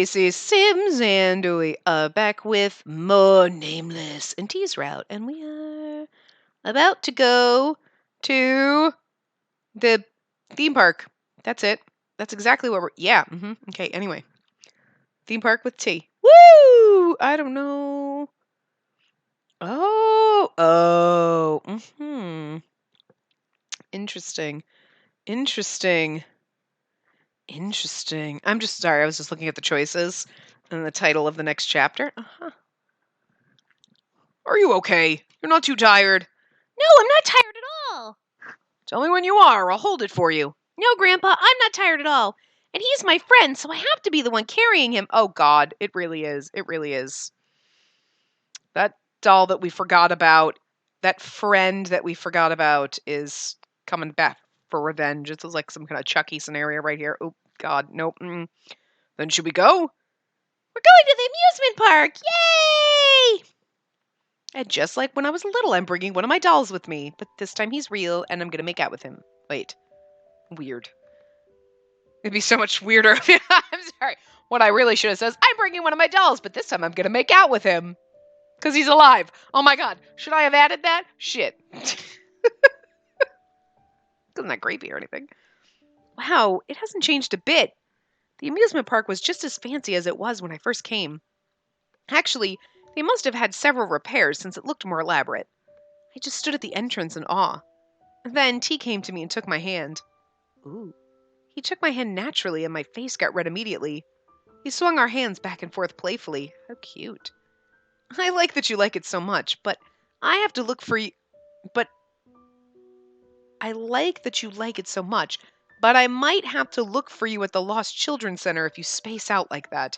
Spacey Sims, and we are back with more Nameless and Tease Route, and we are about to go to the theme park. That's it. That's exactly what we're. Yeah. Okay. Anyway, theme park with T. Woo! I don't know. Oh. Interesting. I'm just sorry. I was just looking at the choices and the title of the next chapter. Are you okay? You're not too tired? No, I'm not tired at all. Tell me when you are, or I'll hold it for you. No, Grandpa, I'm not tired at all. And he's my friend, so I have to be the one carrying him. Oh, God, it really is. It really is. That doll that we forgot about, that friend that we forgot about, is coming back for revenge. It's like some kind of Chucky scenario right here. Oh, God, nope. Then should we go? We're going to the amusement park. Yay! And just like when I was little, I'm bringing one of my dolls with me. But this time he's real, and I'm going to make out with him. Wait. Weird. It'd be so much weirder. I'm sorry. What I really should have said is, I'm bringing one of my dolls, but this time I'm going to make out with him. Because he's alive. Oh my God. Should I have added that? Shit. Isn't that creepy or anything? Wow, it hasn't changed a bit. The amusement park was just as fancy as it was when I first came. Actually, they must have had several repairs since it looked more elaborate. I just stood at the entrance in awe. Then T came to me and took my hand. Ooh. He took my hand naturally and my face got red immediately. He swung our hands back and forth playfully. How cute. I like that you like it so much, but I have to look for you. I like that you like it so much, but I might have to look for you at the Lost Children's Center if you space out like that.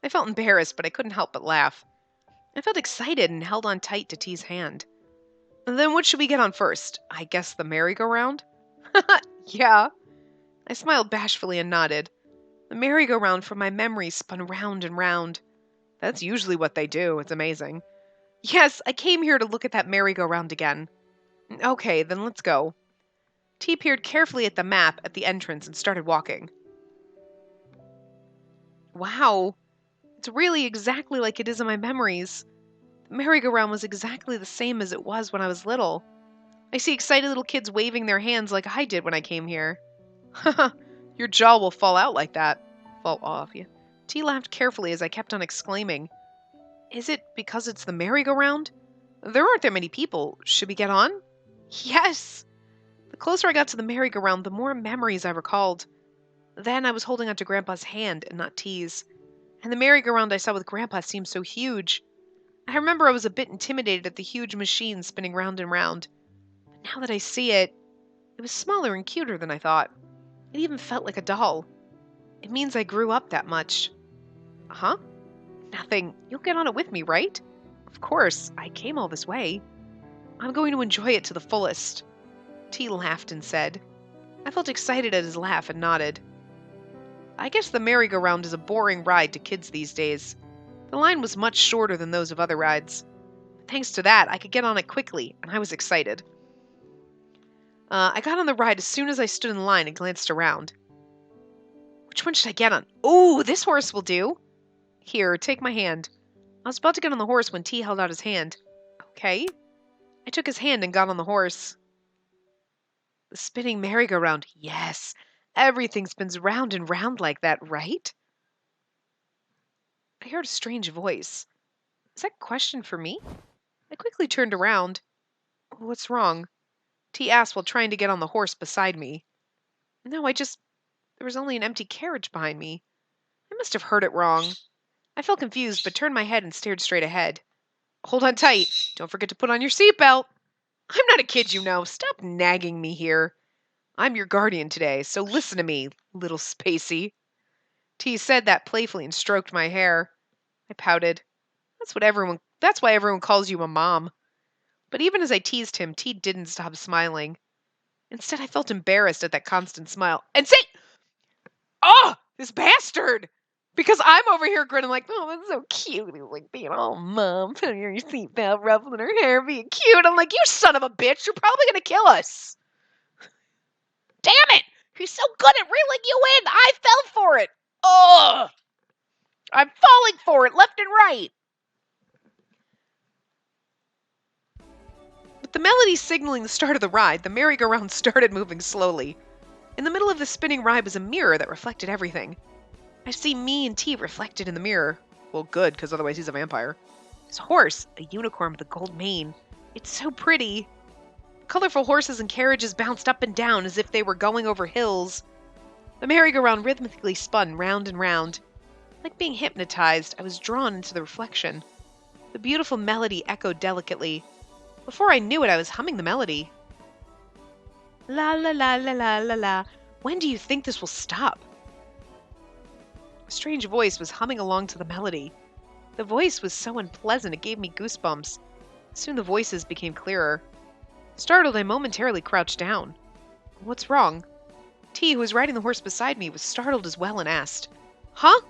I felt embarrassed, but I couldn't help but laugh. I felt excited and held on tight to T's hand. Then what should we get on first? I guess the merry-go-round? Yeah. I smiled bashfully and nodded. The merry-go-round from my memory spun round and round. That's usually what they do. It's amazing. Yes, I came here to look at that merry-go-round again. Okay, then let's go. T peered carefully at the map at the entrance and started walking. Wow, it's really exactly like it is in my memories. The merry-go-round was exactly the same as it was when I was little. I see excited little kids waving their hands like I did when I came here. Haha, your jaw will fall out like that. Fall off, yeah. T laughed carefully as I kept on exclaiming. Is it because it's the merry-go-round? There aren't that many people. Should we get on? Yes! The closer I got to the merry-go-round, the more memories I recalled. Then I was holding onto Grandpa's hand and not T's. And the merry-go-round I saw with Grandpa seemed so huge. I remember I was a bit intimidated at the huge machine spinning round and round. But now that I see it, it was smaller and cuter than I thought. It even felt like a doll. It means I grew up that much. Huh? Nothing. You'll get on it with me, right? Of course. I came all this way. I'm going to enjoy it to the fullest. T laughed and said. I felt excited at his laugh and nodded. I guess the merry-go-round is a boring ride to kids these days. The line was much shorter than those of other rides. Thanks to that, I could get on it quickly, and I was excited. I got on the ride as soon as I stood in line and glanced around. Which one should I get on? Ooh, this horse will do. Here, take my hand. I was about to get on the horse when T held out his hand. Okay. I took his hand and got on the horse. The spinning merry-go-round. Yes, everything spins round and round like that, right? I heard a strange voice. Is that a question for me? I quickly turned around. What's wrong? T asked while trying to get on the horse beside me. No, there was only an empty carriage behind me. I must have heard it wrong. I felt confused, but turned my head and stared straight ahead. Hold on tight. Don't forget to put on your seatbelt. I'm not a kid, you know. Stop nagging me here. I'm your guardian today, so listen to me, little Spacey. T said that playfully and stroked my hair. I pouted. That's why everyone calls you a mom. But even as I teased him, T didn't stop smiling. Instead, I felt embarrassed at that constant smile. And say, oh, this bastard! Because I'm over here grinning like, oh, that's so cute. He's like being all mom, putting on your seatbelt, ruffling her hair, being cute. I'm like, you son of a bitch, you're probably going to kill us. Damn it! He's so good at reeling you in. I fell for it. Ugh! I'm falling for it left and right. With the melody signaling the start of the ride, the merry-go-round started moving slowly. In the middle of the spinning ride was a mirror that reflected everything. I see me and T reflected in the mirror. Well, good, because otherwise he's a vampire. His horse, a unicorn with a gold mane. It's so pretty. Colorful horses and carriages bounced up and down as if they were going over hills. The merry-go-round rhythmically spun round and round. Like being hypnotized, I was drawn into the reflection. The beautiful melody echoed delicately. Before I knew it, I was humming the melody. La la la la la la la. When do you think this will stop? A strange voice was humming along to the melody. The voice was so unpleasant it gave me goosebumps. Soon the voices became clearer. Startled, I momentarily crouched down. What's wrong? T, who was riding the horse beside me, was startled as well and asked, Huh?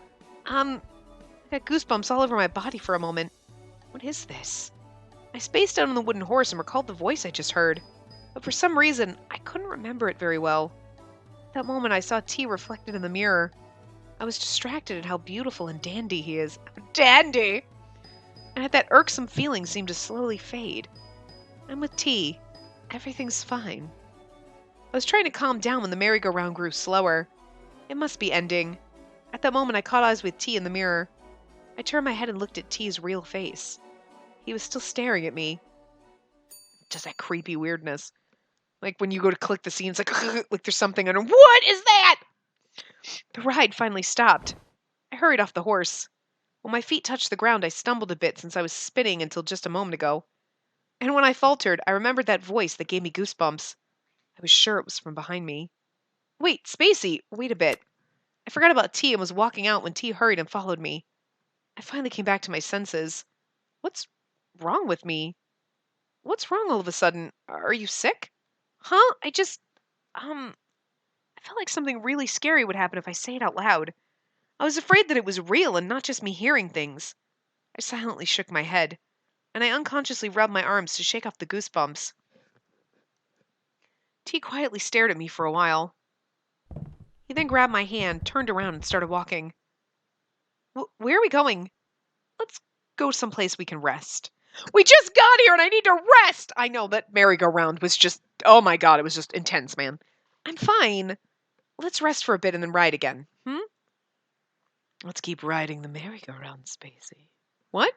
I got goosebumps all over my body for a moment. What is this? I spaced out on the wooden horse and recalled the voice I just heard. But for some reason, I couldn't remember it very well. At that moment, I saw T reflected in the mirror. I was distracted at how beautiful and dandy he is. Dandy! And at that irksome feeling seemed to slowly fade. I'm with T. Everything's fine. I was trying to calm down when the merry-go-round grew slower. It must be ending. At that moment, I caught eyes with T in the mirror. I turned my head and looked at T's real face. He was still staring at me. Just that creepy weirdness. Like when you go to click the scene, it's like there's something under. What is that? The ride finally stopped. I hurried off the horse. When my feet touched the ground, I stumbled a bit since I was spinning until just a moment ago. And when I faltered, I remembered that voice that gave me goosebumps. I was sure it was from behind me. Wait, Spacey, wait a bit. I forgot about T and was walking out when T hurried and followed me. I finally came back to my senses. What's wrong with me? What's wrong all of a sudden? Are you sick? Huh? I felt like something really scary would happen if I say it out loud. I was afraid that it was real and not just me hearing things. I silently shook my head, and I unconsciously rubbed my arms to shake off the goosebumps. T quietly stared at me for a while. He then grabbed my hand, turned around, and started walking. Where are we going? Let's go someplace we can rest. We just got here and I need to rest! I know, that merry-go-round was just, oh my god, it was just intense, man. I'm fine. Let's rest for a bit and then ride again. Let's keep riding the merry-go-round, Spacey. What?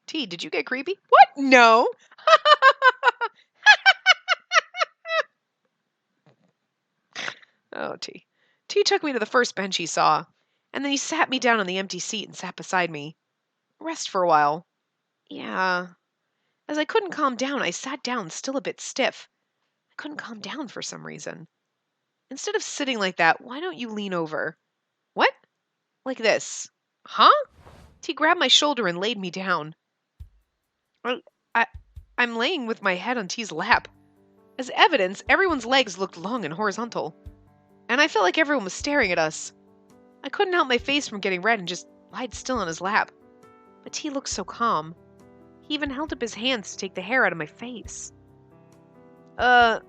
T, did you get creepy? What? No. Oh, T. T took me to the first bench he saw, and then he sat me down on the empty seat and sat beside me. Rest for a while. Yeah. As I couldn't calm down, I sat down, still a bit stiff. I couldn't calm down for some reason. Instead of sitting like that, why don't you lean over? What? Like this. Huh? T grabbed my shoulder and laid me down. I'm laying with my head on T's lap. As evidence, everyone's legs looked long and horizontal. And I felt like everyone was staring at us. I couldn't help my face from getting red and just lied still on his lap. But T looked so calm. He even held up his hands to take the hair out of my face. What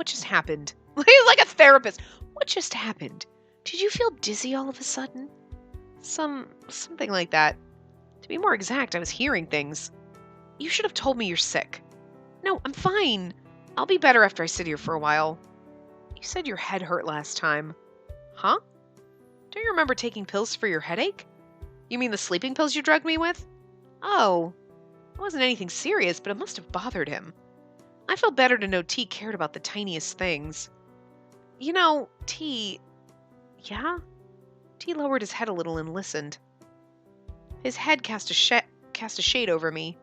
just happened? He's like a therapist. What just happened? Did you feel dizzy all of a sudden? Something like that. To be more exact, I was hearing things. You should have told me you're sick. No, I'm fine. I'll be better after I sit here for a while. You said your head hurt last time. Huh? Don't you remember taking pills for your headache? You mean the sleeping pills you drugged me with? Oh. It wasn't anything serious, but it must have bothered him. I felt better to know T cared about the tiniest things. You know, T... Yeah? T lowered his head a little and listened. His head cast a shade over me,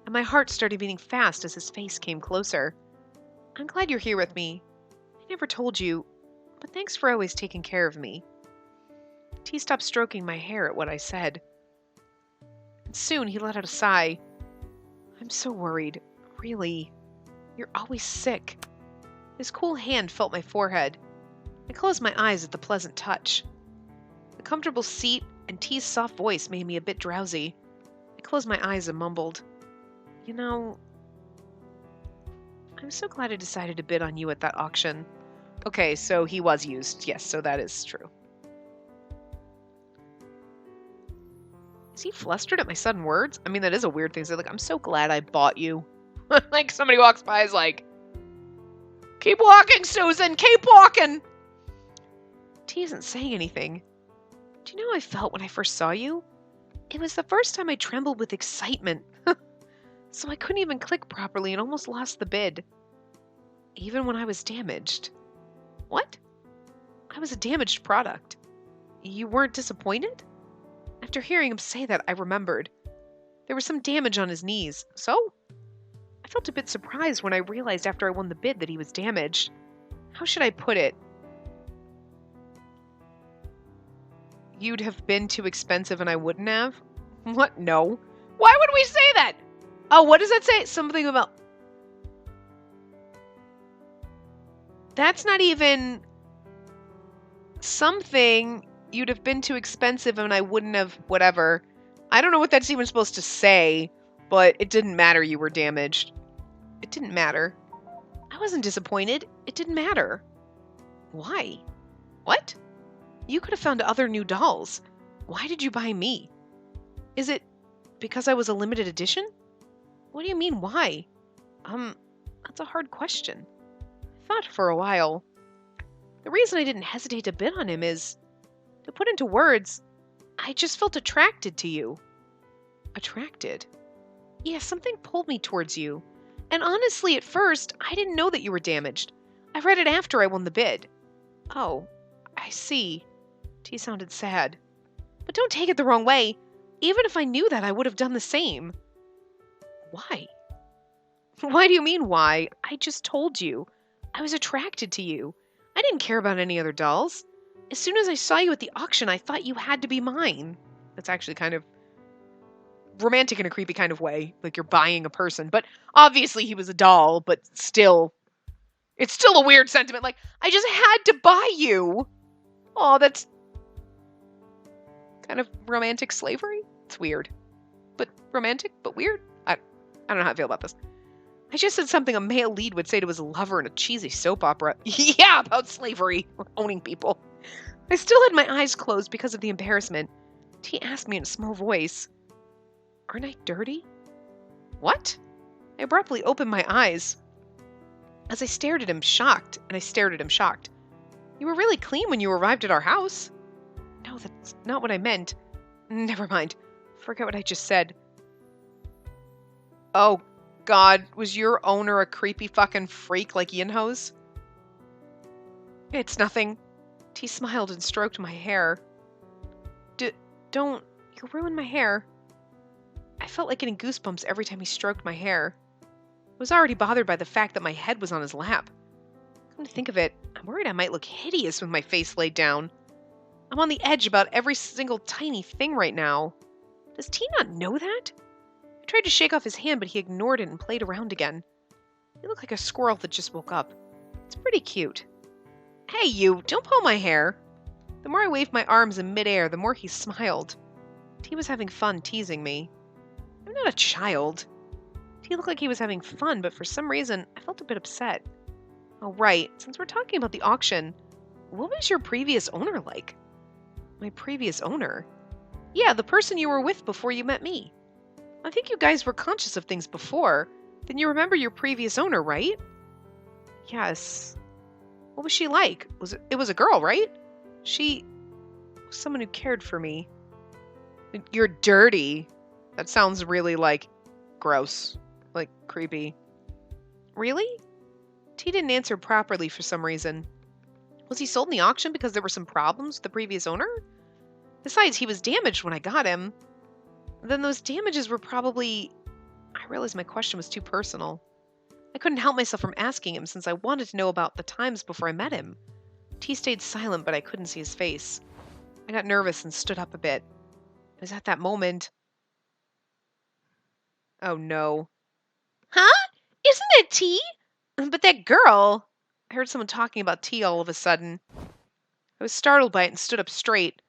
and my heart started beating fast as his face came closer. I'm glad you're here with me. I never told you, but thanks for always taking care of me. T stopped stroking my hair at what I said. And soon he let out a sigh. I'm so worried. Really. You're always sick. His cool hand felt my forehead. I closed my eyes at the pleasant touch. The comfortable seat and T's soft voice made me a bit drowsy. I closed my eyes and mumbled, You know, I'm so glad I decided to bid on you at that auction. Okay, so he was used. Yes, so that is true. Is he flustered at my sudden words? I mean, that is a weird thing to say. Like, I'm so glad I bought you. Like, somebody walks by is like, keep walking, Susan, keep walking. T isn't saying anything. Do you know how I felt when I first saw you? It was the first time I trembled with excitement. So I couldn't even click properly and almost lost the bid. Even when I was damaged. What? I was a damaged product. You weren't disappointed? After hearing him say that, I remembered. There was some damage on his knees, so? I felt a bit surprised when I realized after I won the bid that he was damaged. How should I put it? You'd have been too expensive and I wouldn't have? What? No. Why would we say that? Oh, what does that say? Something about... That's not even... Something... You'd have been too expensive and I wouldn't have whatever. I don't know what that's even supposed to say, but it didn't matter you were damaged. It didn't matter. I wasn't disappointed. It didn't matter. Why? What? You could have found other new dolls. Why did you buy me? Is it because I was a limited edition? What do you mean, why? That's a hard question. I thought for a while. The reason I didn't hesitate to bid on him is... To put into words, I just felt attracted to you. Attracted? Yeah, something pulled me towards you. And honestly, at first, I didn't know that you were damaged. I read it after I won the bid. Oh, I see. T sounded sad. But don't take it the wrong way. Even if I knew that, I would have done the same. Why? Why do you mean why? I just told you. I was attracted to you. I didn't care about any other dolls. As soon as I saw you at the auction, I thought you had to be mine. That's actually kind of romantic in a creepy kind of way. Like you're buying a person. But obviously he was a doll, but still. It's still a weird sentiment. Like, I just had to buy you. Oh, that's kind of romantic slavery. It's weird. But romantic, but weird. I don't know how I feel about this. I just said something a male lead would say to his lover in a cheesy soap opera. Yeah, about slavery. Owning people. I still had my eyes closed because of the embarrassment. T asked me in a small voice, Aren't I dirty? What? I abruptly opened my eyes. As I stared at him, shocked, and I stared at him, shocked. You were really clean when you arrived at our house. No, that's not what I meant. Never mind. Forget what I just said. Oh, God, was your owner a creepy fucking freak like Yinho's? It's nothing. He smiled and stroked my hair. Don't. You'll ruin my hair. I felt like getting goosebumps every time he stroked my hair. I was already bothered by the fact that my head was on his lap. Come to think of it, I'm worried I might look hideous with my face laid down. I'm on the edge about every single tiny thing right now. Does T not know that? I tried to shake off his hand, but he ignored it and played around again. You look like a squirrel that just woke up. It's pretty cute. Hey, you, don't pull my hair. The more I waved my arms in midair, the more he smiled. T was having fun teasing me. I'm not a child. T looked like he was having fun, but for some reason, I felt a bit upset. Oh, right, since we're talking about the auction, what was your previous owner like? My previous owner? Yeah, the person you were with before you met me. I think you guys were conscious of things before. Then you remember your previous owner, right? Yes. What was she like? It was a girl, right? She was someone who cared for me. You're dirty. That sounds really, like, gross. Like, creepy. Really? T didn't answer properly for some reason. Was he sold in the auction because there were some problems with the previous owner? Besides, he was damaged when I got him. Then those damages were probably... I realized my question was too personal. I couldn't help myself from asking him since I wanted to know about the times before I met him. T stayed silent, but I couldn't see his face. I got nervous and stood up a bit. It was at that moment... Oh no. Huh? Isn't it T? But that girl... I heard someone talking about T all of a sudden. I was startled by it and stood up straight.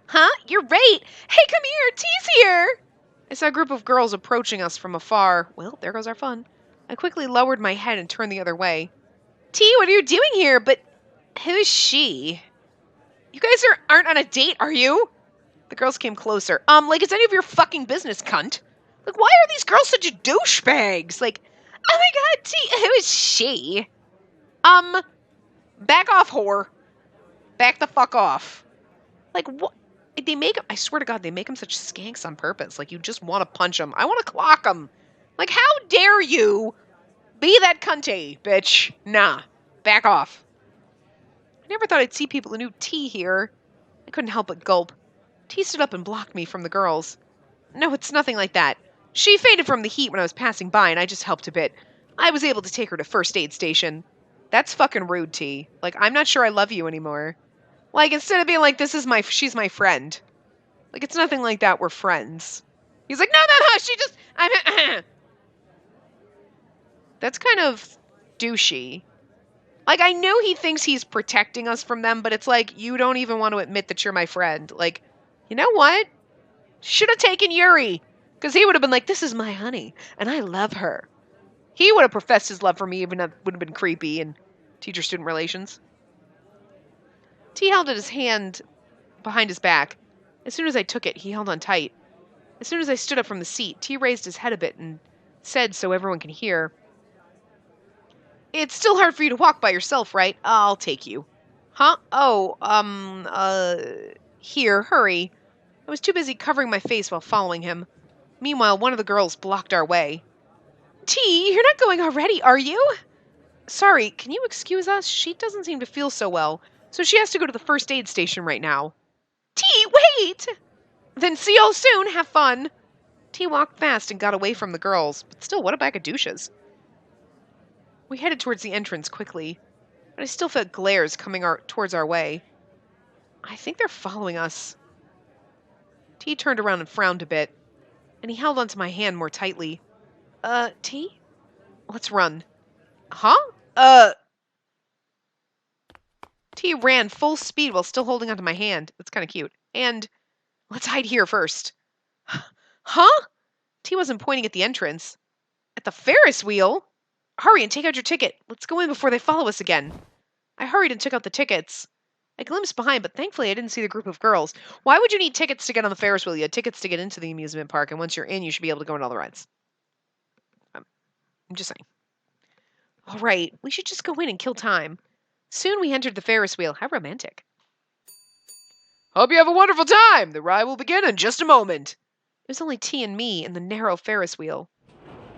Huh? You're right. Hey, come here. T's here. I saw a group of girls approaching us from afar. Well, there goes our fun. I quickly lowered my head and turned the other way. T, what are you doing here? But who's she? You guys aren't on a date, are you? The girls came closer. Like it's any of your fucking business, cunt. Like, why are these girls such douchebags? Like, oh my god, T, who is she? Back off, whore. Back the fuck off. Like, what? They make him, I swear to God, they make him such skanks on purpose. Like, you just want to punch him. I want to clock him. Like, how dare you be that cunty, bitch? Nah. Back off. I never thought I'd see people who knew T here. I couldn't help but gulp. T stood up and blocked me from the girls. No, it's nothing like that. She fainted from the heat when I was passing by, and I just helped a bit. I was able to take her to first aid station. That's fucking rude, T. Like, I'm not sure I love you anymore. Like, instead of being like, she's my friend. Like, it's nothing like that, we're friends. He's like, no, she just, That's kind of douchey. Like, I know he thinks he's protecting us from them, but it's like, you don't even want to admit that you're my friend. Like, you know what? Should have taken Yuri. Because he would have been like, this is my honey, and I love her. He would have professed his love for me, even though it would have been creepy in teacher-student relations. T held his hand behind his back. As soon as I took it, he held on tight. As soon as I stood up from the seat, T raised his head a bit and said so everyone can hear, "It's still hard for you to walk by yourself, right? I'll take you." Huh? Oh, here, hurry. I was too busy covering my face while following him. Meanwhile, one of the girls blocked our way. T, you're not going already, are you? Sorry, can you excuse us? She doesn't seem to feel so well, so she has to go to the first aid station right now. T, wait! Then see y'all soon, have fun. T walked fast and got away from the girls, but still, what a bag of douches. We headed towards the entrance quickly, but I still felt glares coming towards our way. I think they're following us. T turned around and frowned a bit, and he held onto my hand more tightly. T? Let's run. Huh? T ran full speed while still holding onto my hand. That's kind of cute. And let's hide here first. Huh? T wasn't pointing at the entrance. At the Ferris wheel? Hurry and take out your ticket. Let's go in before they follow us again. I hurried and took out the tickets. I glimpsed behind, but thankfully I didn't see the group of girls. Why would you need tickets to get on the Ferris wheel? You had tickets to get into the amusement park, and once you're in, you should be able to go on all the rides. I'm just saying. All right, we should just go in and kill time. Soon we entered the Ferris wheel. How romantic. Hope you have a wonderful time. The ride will begin in just a moment. It was only T and me in the narrow Ferris wheel.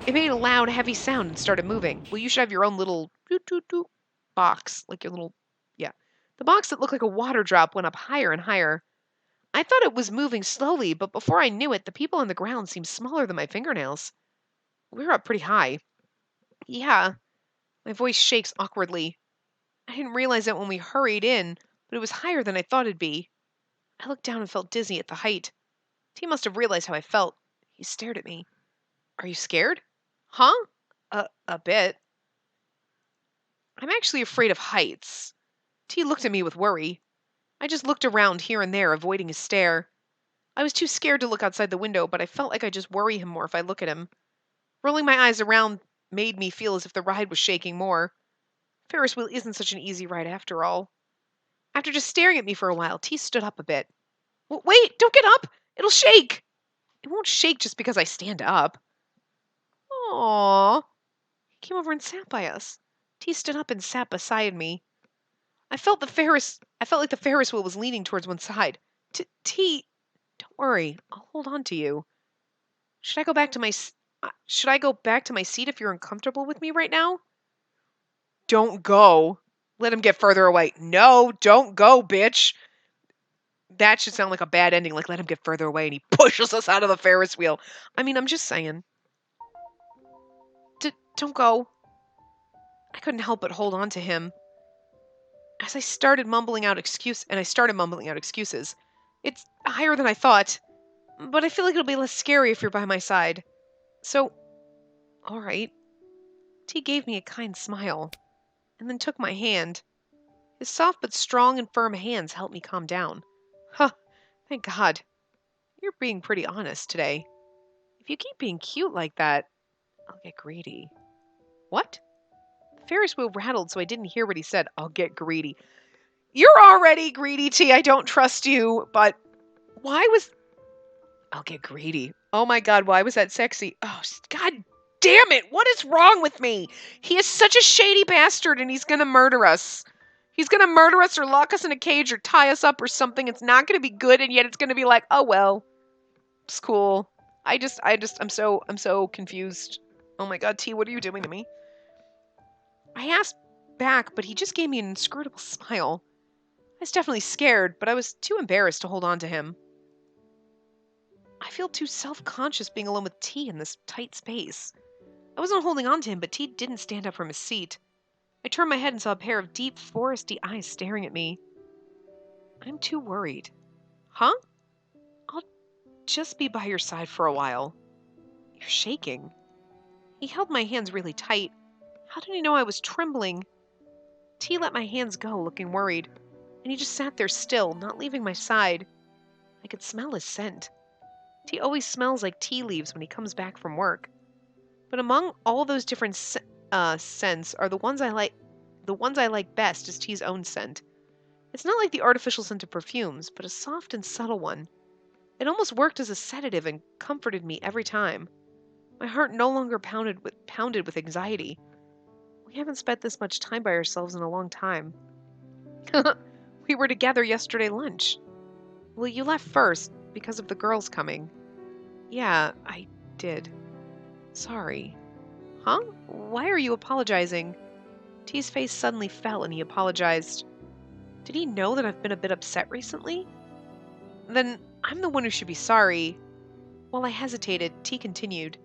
It made a loud, heavy sound and started moving. Well, you should have your own little doot box, like your little, yeah. The box that looked like a water drop went up higher and higher. I thought it was moving slowly, but before I knew it, the people on the ground seemed smaller than my fingernails. We were up pretty high. Yeah. My voice shakes awkwardly. I didn't realize it when we hurried in, but it was higher than I thought it'd be. I looked down and felt dizzy at the height. T must have realized how I felt. He stared at me. Are you scared? Huh? A bit. I'm actually afraid of heights. T looked at me with worry. I just looked around here and there, avoiding his stare. I was too scared to look outside the window, but I felt like I'd just worry him more if I look at him. Rolling my eyes around made me feel as if the ride was shaking more. Ferris wheel isn't such an easy ride after all. After just staring at me for a while, T stood up a bit. Wait, don't get up! It'll shake! It won't shake just because I stand up. Aww. He came over and sat by us. T stood up and sat beside me. I felt like the Ferris wheel was leaning towards one side. T, don't worry. I'll hold on to you. Should I go back to my seat if you're uncomfortable with me right now? Don't go. Let him get further away. No, don't go, bitch. That should sound like a bad ending, like let him get further away and he pushes us out of the Ferris wheel. I mean, I'm just saying. Don't go. I couldn't help but hold on to him. I started mumbling out excuses. It's higher than I thought, but I feel like it'll be less scary if you're by my side. So, all right. T gave me a kind smile, and then took my hand. His soft but strong and firm hands helped me calm down. Huh, thank God. You're being pretty honest today. If you keep being cute like that, I'll get greedy. What? The Ferris wheel rattled, so I didn't hear what he said. I'll get greedy. You're already greedy, T. I don't trust you, but Why was... I'll get greedy. Oh my god, why was that sexy? Oh, god damn it! What is wrong with me? He is such a shady bastard and he's gonna murder us. He's gonna murder us or lock us in a cage or tie us up or something. It's not gonna be good, and yet it's gonna be like, oh well. It's cool. I'm so confused. Oh my god, T, what are you doing to me? I asked back, but he just gave me an inscrutable smile. I was definitely scared, but I was too embarrassed to hold on to him. I feel too self-conscious being alone with T in this tight space. I wasn't holding on to him, but T didn't stand up from his seat. I turned my head and saw a pair of deep, foresty eyes staring at me. I'm too worried. Huh? I'll just be by your side for a while. You're shaking. He held my hands really tight. How did he know I was trembling? T let my hands go, looking worried, and he just sat there still, not leaving my side. I could smell his scent. T always smells like tea leaves when he comes back from work. But among all those different scents are the ones I like best is T's own scent. It's not like the artificial scent of perfumes, but a soft and subtle one. It almost worked as a sedative and comforted me every time. My heart no longer pounded with anxiety. We haven't spent this much time by ourselves in a long time. We were together yesterday lunch. Well, you left first because of the girls coming. Yeah, I did. Sorry. Huh? Why are you apologizing? T's face suddenly fell and he apologized. Did he know that I've been a bit upset recently? Then I'm the one who should be sorry. While I hesitated, T continued.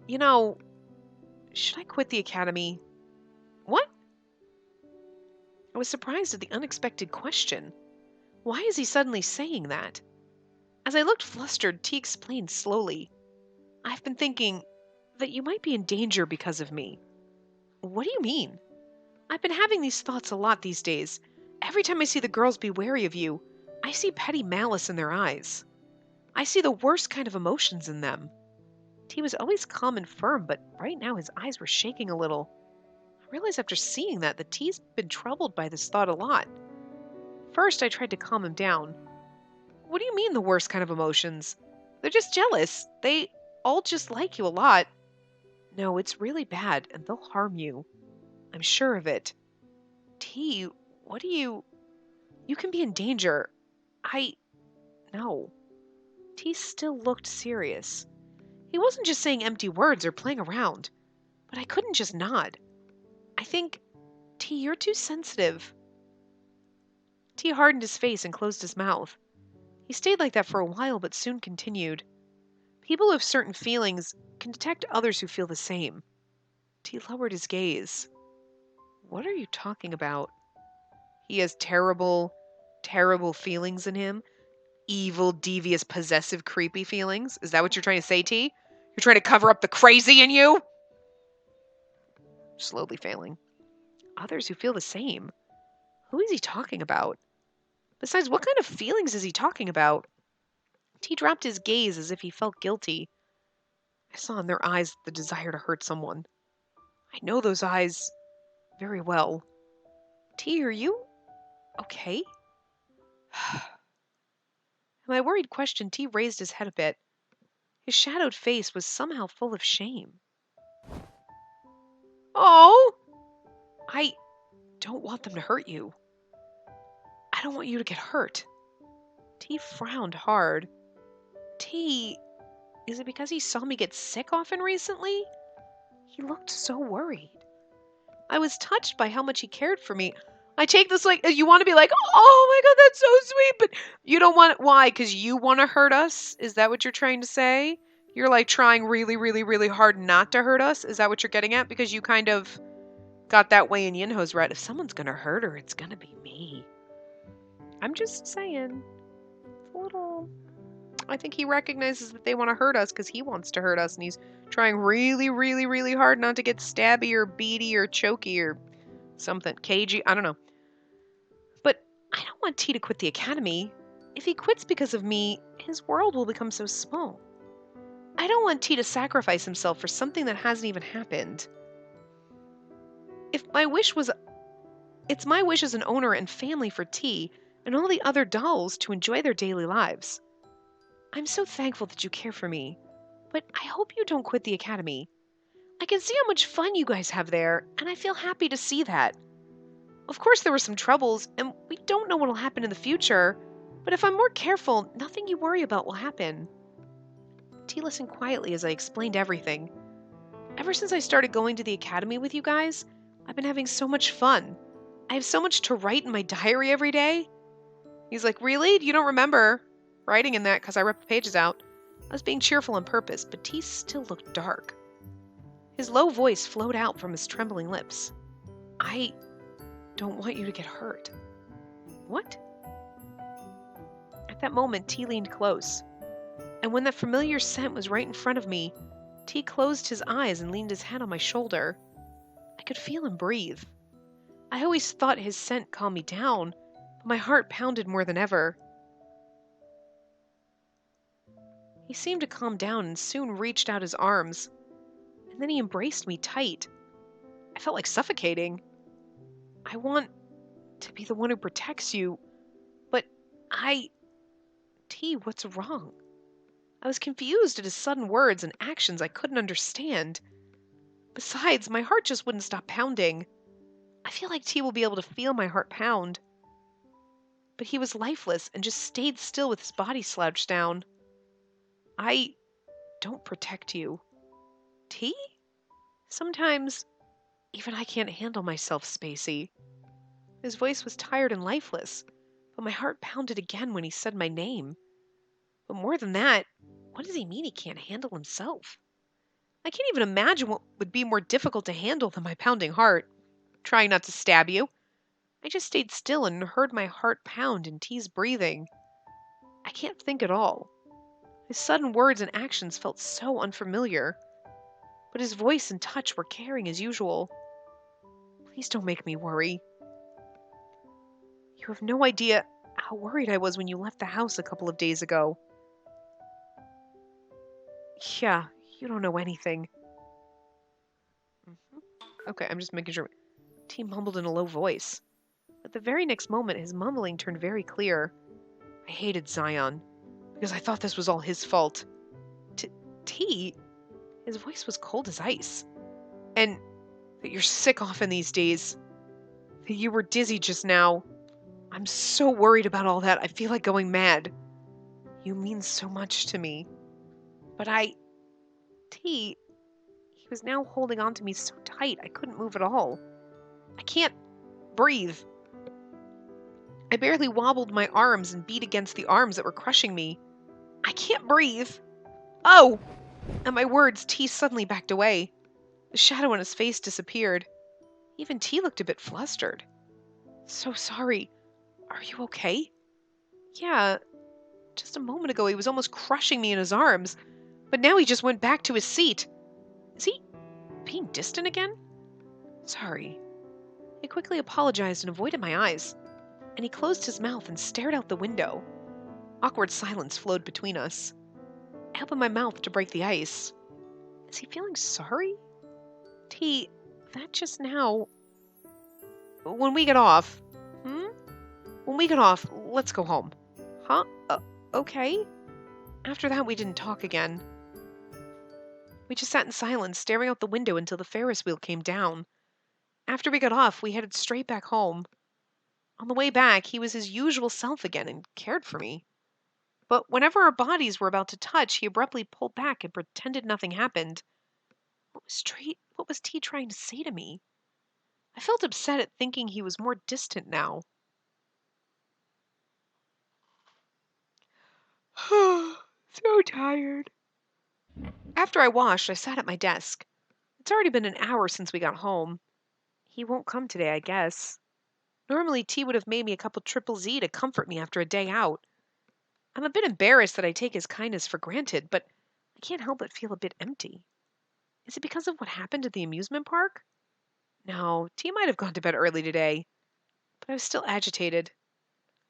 You know, should I quit the academy? What? I was surprised at the unexpected question. Why is he suddenly saying that? As I looked flustered, T explained slowly. I've been thinking that you might be in danger because of me. What do you mean? I've been having these thoughts a lot these days. Every time I see the girls be wary of you, I see petty malice in their eyes. I see the worst kind of emotions in them. T was always calm and firm, but right now his eyes were shaking a little. I realized after seeing that T's been troubled by this thought a lot. First, I tried to calm him down. What do you mean the worst kind of emotions? They're just jealous. They all just like you a lot. No, it's really bad, and they'll harm you. I'm sure of it. T, what do you... You can be in danger. No. T still looked serious. He wasn't just saying empty words or playing around. But I couldn't just nod. I think, T, you're too sensitive. T hardened his face and closed his mouth. He stayed like that for a while, but soon continued. People who have certain feelings can detect others who feel the same. T lowered his gaze. What are you talking about? He has terrible, terrible feelings in him? Evil, devious, possessive, creepy feelings? Is that what you're trying to say, T? You're trying to cover up the crazy in you? Slowly failing. Others who feel the same? Who is he talking about? Besides, what kind of feelings is he talking about? T dropped his gaze as if he felt guilty. I saw in their eyes the desire to hurt someone. I know those eyes very well. T, are you okay? At my worried question, T raised his head a bit. His shadowed face was somehow full of shame. Oh! I don't want them to hurt you. I don't want you to get hurt. T frowned hard. T, is it because he saw me get sick often recently? He looked so worried. I was touched by how much he cared for me. I take this like, you want to be like, oh my god, that's so sweet, but you don't want it. Why? Because you want to hurt us? Is that what you're trying to say? You're like trying really, really, really hard not to hurt us? Is that what you're getting at? Because you kind of got that way in Yinho's right. If someone's going to hurt her, it's going to be me. I'm just saying. It's a little... I think he recognizes that they want to hurt us because he wants to hurt us, and he's trying really, really, really hard not to get stabby or beady or choky or something. Cagey. I don't know. But I don't want T to quit the academy. If he quits because of me, his world will become so small. I don't want T to sacrifice himself for something that hasn't even happened. It's my wish as an owner and family for T and all the other dolls to enjoy their daily lives. I'm so thankful that you care for me, but I hope you don't quit the academy. I can see how much fun you guys have there, and I feel happy to see that. Of course, there were some troubles, and we don't know what will happen in the future, but if I'm more careful, nothing you worry about will happen. T listened quietly as I explained everything. Ever since I started going to the academy with you guys, I've been having so much fun. I have so much to write in my diary every day. He's like, really? You don't remember writing in that because I ripped the pages out? I was being cheerful on purpose, but T still looked dark. His low voice flowed out from his trembling lips. I don't want you to get hurt. What? At that moment, T leaned close. And when that familiar scent was right in front of me, T closed his eyes and leaned his head on my shoulder. I could feel him breathe. I always thought his scent calmed me down, but my heart pounded more than ever. He seemed to calm down and soon reached out his arms, and then he embraced me tight. I felt like suffocating. I want to be the one who protects you, but T, what's wrong? I was confused at his sudden words and actions I couldn't understand. Besides, my heart just wouldn't stop pounding. I feel like T will be able to feel my heart pound. But he was lifeless and just stayed still with his body slouched down. I don't protect you. T? Sometimes even I can't handle myself, Spacey. His voice was tired and lifeless, but my heart pounded again when he said my name. But more than that, what does he mean he can't handle himself? I can't even imagine what would be more difficult to handle than my pounding heart. Trying not to stab you. I just stayed still and heard my heart pound and T's breathing. I can't think at all. His sudden words and actions felt so unfamiliar, but his voice and touch were caring as usual. Please don't make me worry. You have no idea how worried I was when you left the house a couple of days ago. Yeah, you don't know anything. Okay, I'm just making sure. T mumbled in a low voice. But the very next moment, his mumbling turned very clear. I hated Zion, because I thought this was all his fault. T? His voice was cold as ice. And that you're sick often these days. That you were dizzy just now. I'm so worried about all that, I feel like going mad. You mean so much to me. But T, he was now holding on to me so tight I couldn't move at all. I can't breathe. I barely wobbled my arms and beat against the arms that were crushing me. I can't breathe. Oh! At my words, T suddenly backed away. The shadow on his face disappeared. Even T looked a bit flustered. So sorry. Are you okay? Yeah. Just a moment ago he was almost crushing me in his arms, but now he just went back to his seat. Is he being distant again? Sorry. He quickly apologized and avoided my eyes, and he closed his mouth and stared out the window. Awkward silence flowed between us. I opened my mouth to break the ice. Is he feeling sorry? T, that just now... When we get off... When we get off, let's go home. Huh? Okay. After that, we didn't talk again. We just sat in silence, staring out the window until the Ferris wheel came down. After we got off, we headed straight back home. On the way back, he was his usual self again and cared for me. But whenever our bodies were about to touch, he abruptly pulled back and pretended nothing happened. What was T trying to say to me? I felt upset at thinking he was more distant now. So tired. After I washed, I sat at my desk. It's already been an hour since we got home. He won't come today, I guess. Normally, T would have made me a cup of Triple Z to comfort me after a day out. I'm a bit embarrassed that I take his kindness for granted, but I can't help but feel a bit empty. Is it because of what happened at the amusement park? No, T might have gone to bed early today, but I was still agitated.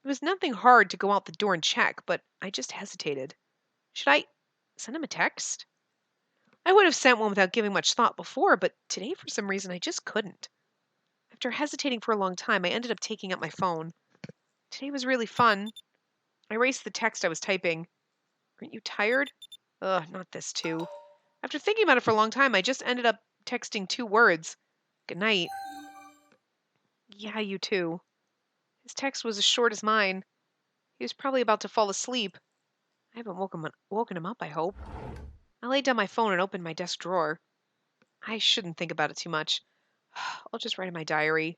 It was nothing hard to go out the door and check, but I just hesitated. Should I send him a text? I would have sent one without giving much thought before, but today for some reason I just couldn't. After hesitating for a long time, I ended up taking up my phone. Today was really fun. I erased the text I was typing. Aren't you tired? Ugh, not this too. After thinking about it for a long time, I just ended up texting 2 words. Good night. Yeah, you too. His text was as short as mine. He was probably about to fall asleep. I haven't woken him up, I hope. I laid down my phone and opened my desk drawer. I shouldn't think about it too much. I'll just write in my diary.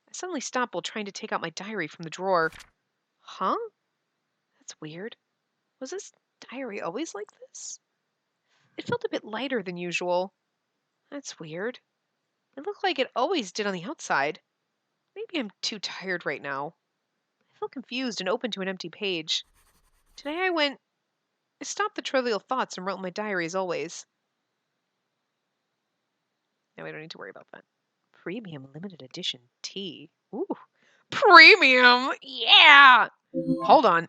I suddenly stopped while trying to take out my diary from the drawer. Huh? That's weird. Was this diary always like this? It felt a bit lighter than usual. That's weird. It looked like it always did on the outside. Maybe I'm too tired right now. I felt confused and opened to an empty page. Today I stopped the trivial thoughts and wrote in my diary as always. Now I don't need to worry about that. Premium limited edition tea. Ooh. Premium! Yeah! Hold on.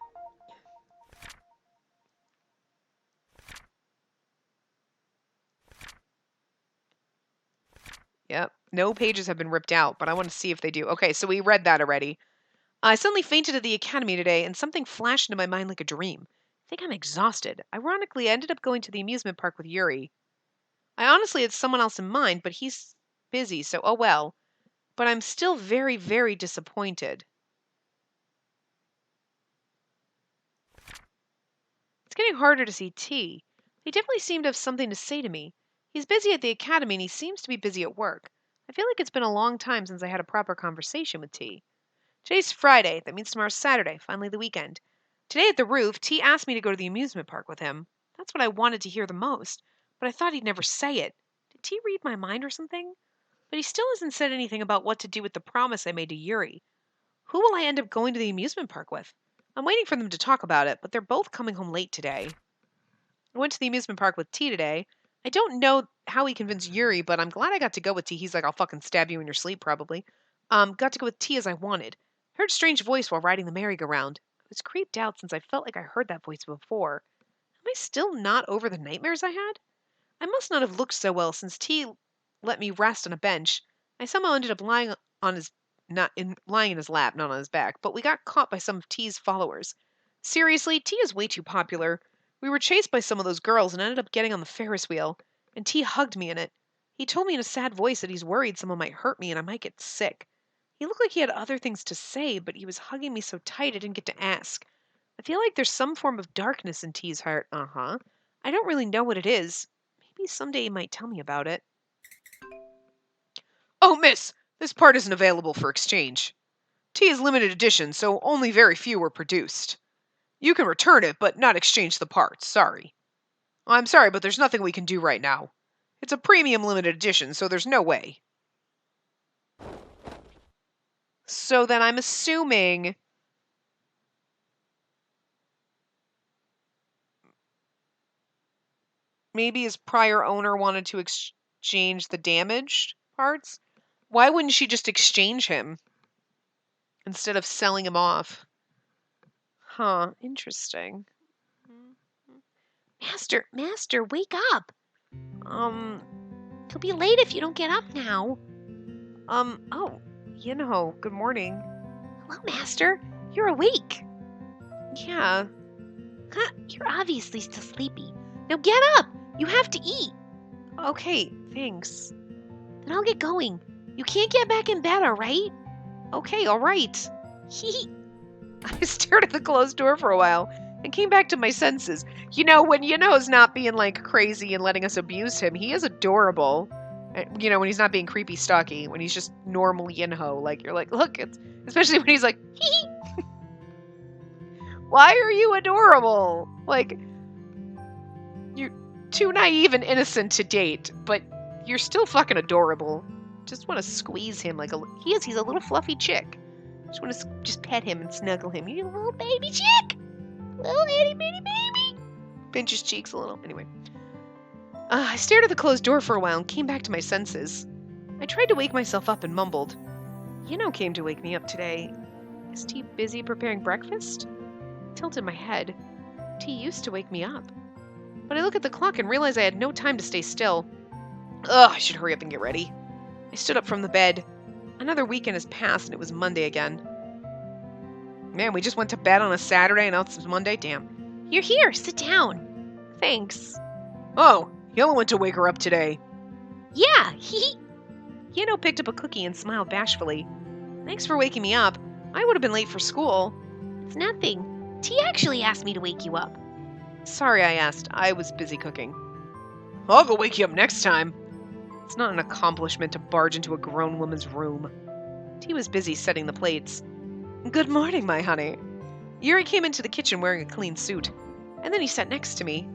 Yep. No pages have been ripped out, but I want to see if they do. Okay, so we read that already. I suddenly fainted at the academy today, and something flashed into my mind like a dream. I think I'm exhausted. Ironically, I ended up going to the amusement park with Yuri. I honestly had someone else in mind, but he's busy, so oh well. But I'm still very, very disappointed. It's getting harder to see T. He definitely seemed to have something to say to me. He's busy at the academy, and he seems to be busy at work. I feel like it's been a long time since I had a proper conversation with T. Today's Friday. That means tomorrow's Saturday, finally the weekend. Today at the roof, T asked me to go to the amusement park with him. That's what I wanted to hear the most, but I thought he'd never say it. Did T read my mind or something? But he still hasn't said anything about what to do with the promise I made to Yuri. Who will I end up going to the amusement park with? I'm waiting for them to talk about it, but they're both coming home late today. I went to the amusement park with T today. I don't know how he convinced Yuri, but I'm glad I got to go with T. He's like, I'll fucking stab you in your sleep, probably. Got to go with T as I wanted. Heard a strange voice while riding the merry-go-round. I was creeped out since I felt like I heard that voice before. Am I still not over the nightmares I had? I must not have looked so well since T let me rest on a bench. I somehow ended up lying on his lying in his lap, not on his back, but we got caught by some of T's followers. Seriously, T is way too popular. We were chased by some of those girls and ended up getting on the Ferris wheel, and T hugged me in it. He told me in a sad voice that he's worried someone might hurt me and I might get sick. He looked like he had other things to say, but he was hugging me so tight I didn't get to ask. I feel like there's some form of darkness in T's heart. Uh-huh. I don't really know what it is. Maybe someday he might tell me about it. Oh, miss! This part isn't available for exchange. Tea is limited edition, so only very few were produced. You can return it, but not exchange the parts. Sorry. I'm sorry, but there's nothing we can do right now. It's a premium limited edition, so there's no way. So then I'm assuming... maybe his prior owner wanted to exchange the damaged parts? Why wouldn't she just exchange him instead of selling him off? Huh, interesting. Master, wake up. He'll be late if you don't get up now. Oh, good morning. Hello, Master. You're awake. Yeah. Huh, you're obviously still sleepy. Now get up. You have to eat. Okay, thanks. Then I'll get going. You can't get back in bed, all right? Okay, all right. Hee. I stared at the closed door for a while and came back to my senses. When Yinho's not being like crazy and letting us abuse him, he is adorable. When he's not being creepy stocky, when he's just normal Yinho, like you're like, look, it's especially when he's like, hee. Why are you adorable? Like, you're too naive and innocent to date, but you're still fucking adorable. Just want to squeeze him like he's a little fluffy chick. Just want to just pet him and snuggle him. You little baby chick. Little itty bitty baby. Pinch his cheeks a little. Anyway. I stared at the closed door for a while and came back to my senses. I tried to wake myself up and mumbled. Came to wake me up today. Is T busy preparing breakfast? I tilted my head. T used to wake me up. But I look at the clock and realize I had no time to stay still. Ugh, I should hurry up and get ready. I stood up from the bed. Another weekend has passed and it was Monday again. Man, we just went to bed on a Saturday and now it's Monday? Damn. You're here. Sit down. Thanks. Oh, Yellow went to wake her up today. Yeah, he. Picked up a cookie and smiled bashfully. Thanks for waking me up. I would have been late for school. It's nothing. T actually asked me to wake you up. Sorry I asked. I was busy cooking. I'll go wake you up next time. It's not an accomplishment to barge into a grown woman's room. T was busy setting the plates. Good morning, my honey. Yuri came into the kitchen wearing a clean suit, and then he sat next to me.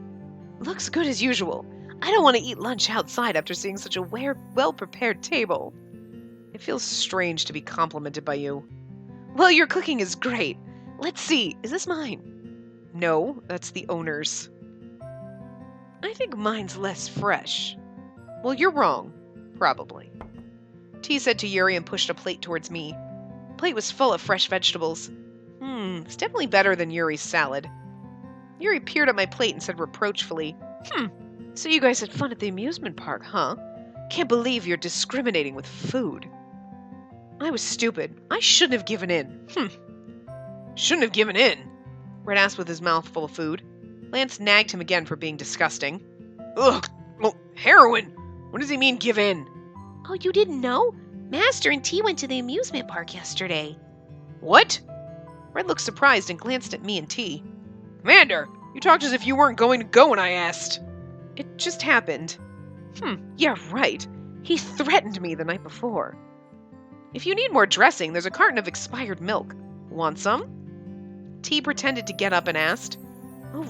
Looks good as usual. I don't want to eat lunch outside after seeing such a well-prepared table. It feels strange to be complimented by you. Well, your cooking is great. Let's see, is this mine? No, that's the owner's. I think mine's less fresh. Well, you're wrong. Probably. T said to Yuri and pushed a plate towards me. The plate was full of fresh vegetables. It's definitely better than Yuri's salad. Yuri peered at my plate and said reproachfully, So you guys had fun at the amusement park, huh? Can't believe you're discriminating with food. I was stupid. I shouldn't have given in. Shouldn't have given in? Red asked with his mouth full of food. Lance nagged him again for being disgusting. Ugh, well, heroin. What does he mean, give in? Oh, you didn't know? Master and T went to the amusement park yesterday. What? Red looked surprised and glanced at me and T. Commander, you talked as if you weren't going to go when I asked. It just happened. Yeah, right. He threatened me the night before. If you need more dressing, there's a carton of expired milk. Want some? T pretended to get up and asked. All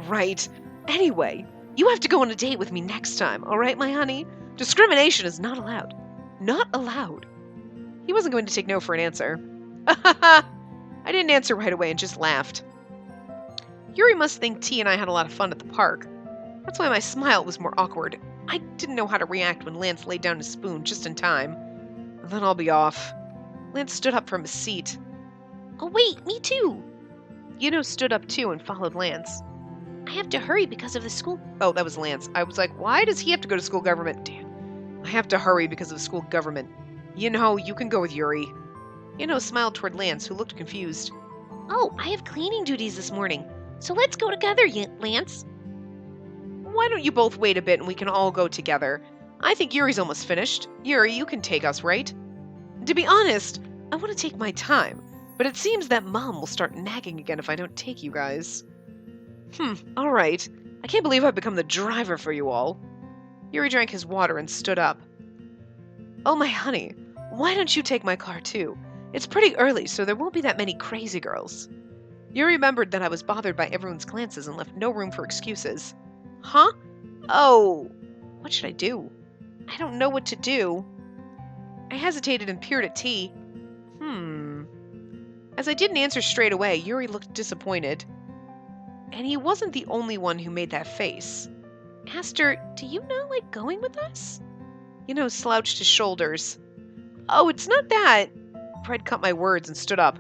right. Anyway, you have to go on a date with me next time, all right, my honey? Discrimination is not allowed. Not allowed. He wasn't going to take no for an answer. I didn't answer right away and just laughed. Yuri must think T and I had a lot of fun at the park. That's why my smile was more awkward. I didn't know how to react when Lance laid down his spoon just in time. And then I'll be off. Lance stood up from his seat. Oh, wait, me too. Stood up too and followed Lance. I have to hurry because of the school. Oh, that was Lance. I was like, why does he have to go to school government? Damn. I have to hurry because of school government. You can go with Yuri. Smiled toward Lance, who looked confused. Oh, I have cleaning duties this morning. So let's go together, Lance. Why don't you both wait a bit and we can all go together? I think Yuri's almost finished. Yuri, you can take us, right? To be honest, I want to take my time, but it seems that Mom will start nagging again if I don't take you guys. All right. I can't believe I've become the driver for you all. Yuri drank his water and stood up. Oh, my honey, why don't you take my car too? It's pretty early, so there won't be that many crazy girls. Yuri remembered that I was bothered by everyone's glances and left no room for excuses. Huh? Oh, what should I do? I don't know what to do. I hesitated and peered at T. As I didn't answer straight away, Yuri looked disappointed. And he wasn't the only one who made that face. Asked her, do you not like going with us? Slouched his shoulders. Oh, it's not that. Fred cut my words and stood up.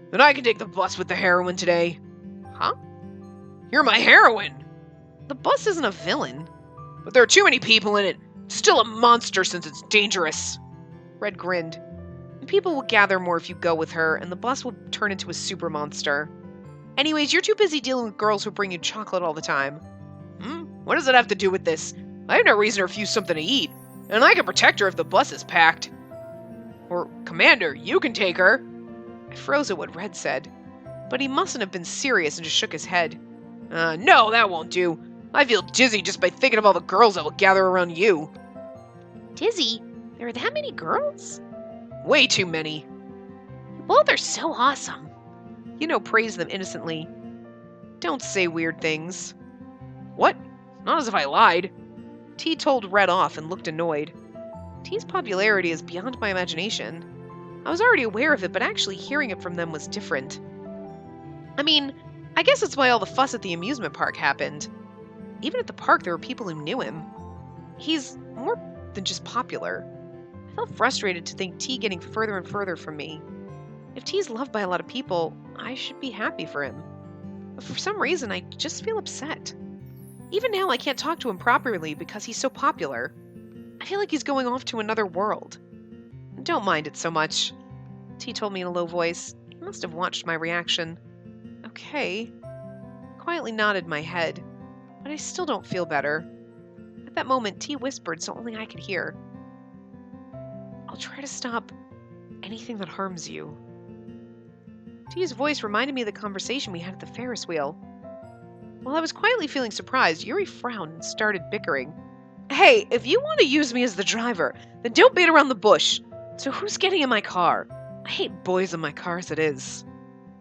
Then I can take the bus with the heroine today. Huh? You're my heroine. The bus isn't a villain. But there are too many people in it. It's still a monster since it's dangerous. Red grinned. People will gather more if you go with her, and the bus will turn into a super monster. Anyways, you're too busy dealing with girls who bring you chocolate all the time. What does that have to do with this? I have no reason to refuse something to eat, and I can protect her if the bus is packed. Or, Commander, you can take her. I froze at what Red said, but he mustn't have been serious and just shook his head. No, that won't do. I feel dizzy just by thinking of all the girls that will gather around you. Dizzy? There are that many girls? Way too many. You both are so awesome. Praise them innocently. Don't say weird things. What? Not as if I lied. T told Red off and looked annoyed. T's popularity is beyond my imagination. I was already aware of it, but actually hearing it from them was different. I mean, I guess that's why all the fuss at the amusement park happened. Even at the park, there were people who knew him. He's more than just popular. I felt frustrated to think T getting further and further from me. If T's loved by a lot of people, I should be happy for him. But for some reason, I just feel upset. Even now, I can't talk to him properly because he's so popular. I feel like he's going off to another world. Don't mind it so much, T told me in a low voice. He must have watched my reaction. Okay. quietly nodded my head, but I still don't feel better. At that moment, T whispered so only I could hear. I'll try to stop anything that harms you. T's voice reminded me of the conversation we had at the Ferris wheel. While I was quietly feeling surprised, Yuri frowned and started bickering. Hey, if you want to use me as the driver, then don't beat around the bush. So who's getting in my car? I hate boys in my car as it is.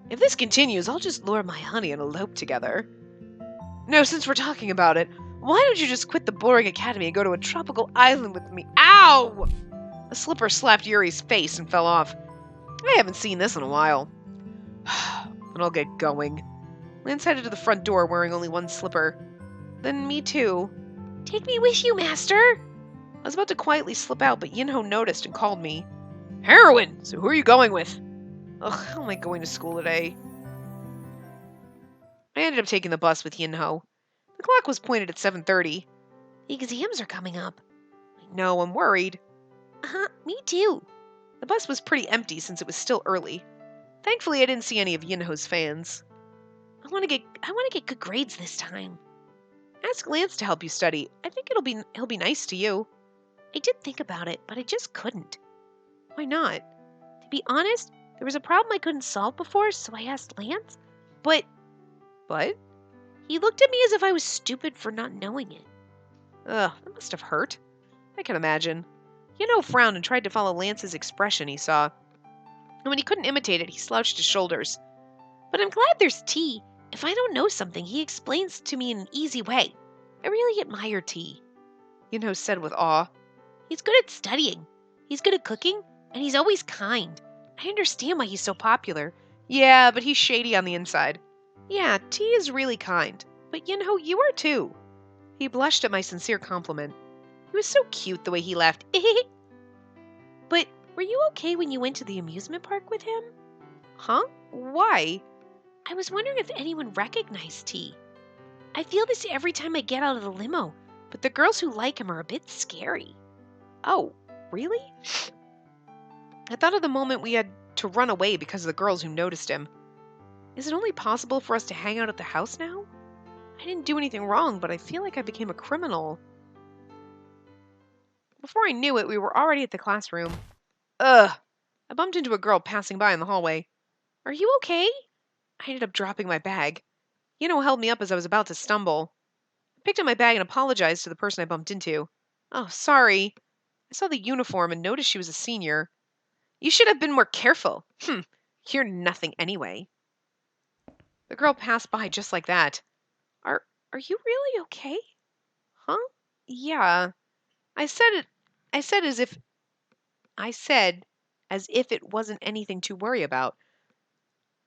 If this continues, I'll just lure my honey and elope together. No, since we're talking about it, why don't you just quit the boring academy and go to a tropical island with me? Ow! A slipper slapped Yuri's face and fell off. I haven't seen this in a while. Then I'll get going. Lance headed to the front door wearing only one slipper. Then me too. Take me with you, master. I was about to quietly slip out, but Yinho noticed and called me. Heroin! So who are you going with? Ugh, how am I going to school today? I ended up taking the bus with Yinho. The clock was pointed at 7:30. The exams are coming up. I know, I'm worried. Me too. The bus was pretty empty since it was still early. Thankfully, I didn't see any of Yinho's fans. I want to get good grades this time. Ask Lance to help you study. I think he'll be nice to you. I did think about it, but I just couldn't. Why not? To be honest, there was a problem I couldn't solve before, so I asked Lance. But he looked at me as if I was stupid for not knowing it. Ugh, that must have hurt. I can imagine. Yinho frowned and tried to follow Lance's expression he saw. And when he couldn't imitate it, he slouched his shoulders. But I'm glad there's T. If I don't know something, he explains to me in an easy way. I really admire T. Yinho said with awe. He's good at studying. He's good at cooking, and he's always kind. I understand why he's so popular. Yeah, but he's shady on the inside. Yeah, T is really kind. But Yinho, you are too. He blushed at my sincere compliment. He was so cute the way he laughed. But were you okay when you went to the amusement park with him? Huh? Why? I was wondering if anyone recognized T. I feel this every time I get out of the limo, but the girls who like him are a bit scary. Oh, really? I thought of the moment we had to run away because of the girls who noticed him. Is it only possible for us to hang out at the house now? I didn't do anything wrong, but I feel like I became a criminal. Before I knew it, we were already at the classroom. Ugh! I bumped into a girl passing by in the hallway. Are you okay? I ended up dropping my bag. Yinho held me up as I was about to stumble. I picked up my bag and apologized to the person I bumped into. Oh, sorry. I saw the uniform and noticed she was a senior. You should have been more careful. You're nothing anyway. The girl passed by just like that. Are you really okay? Huh? Yeah. I said as if it wasn't anything to worry about.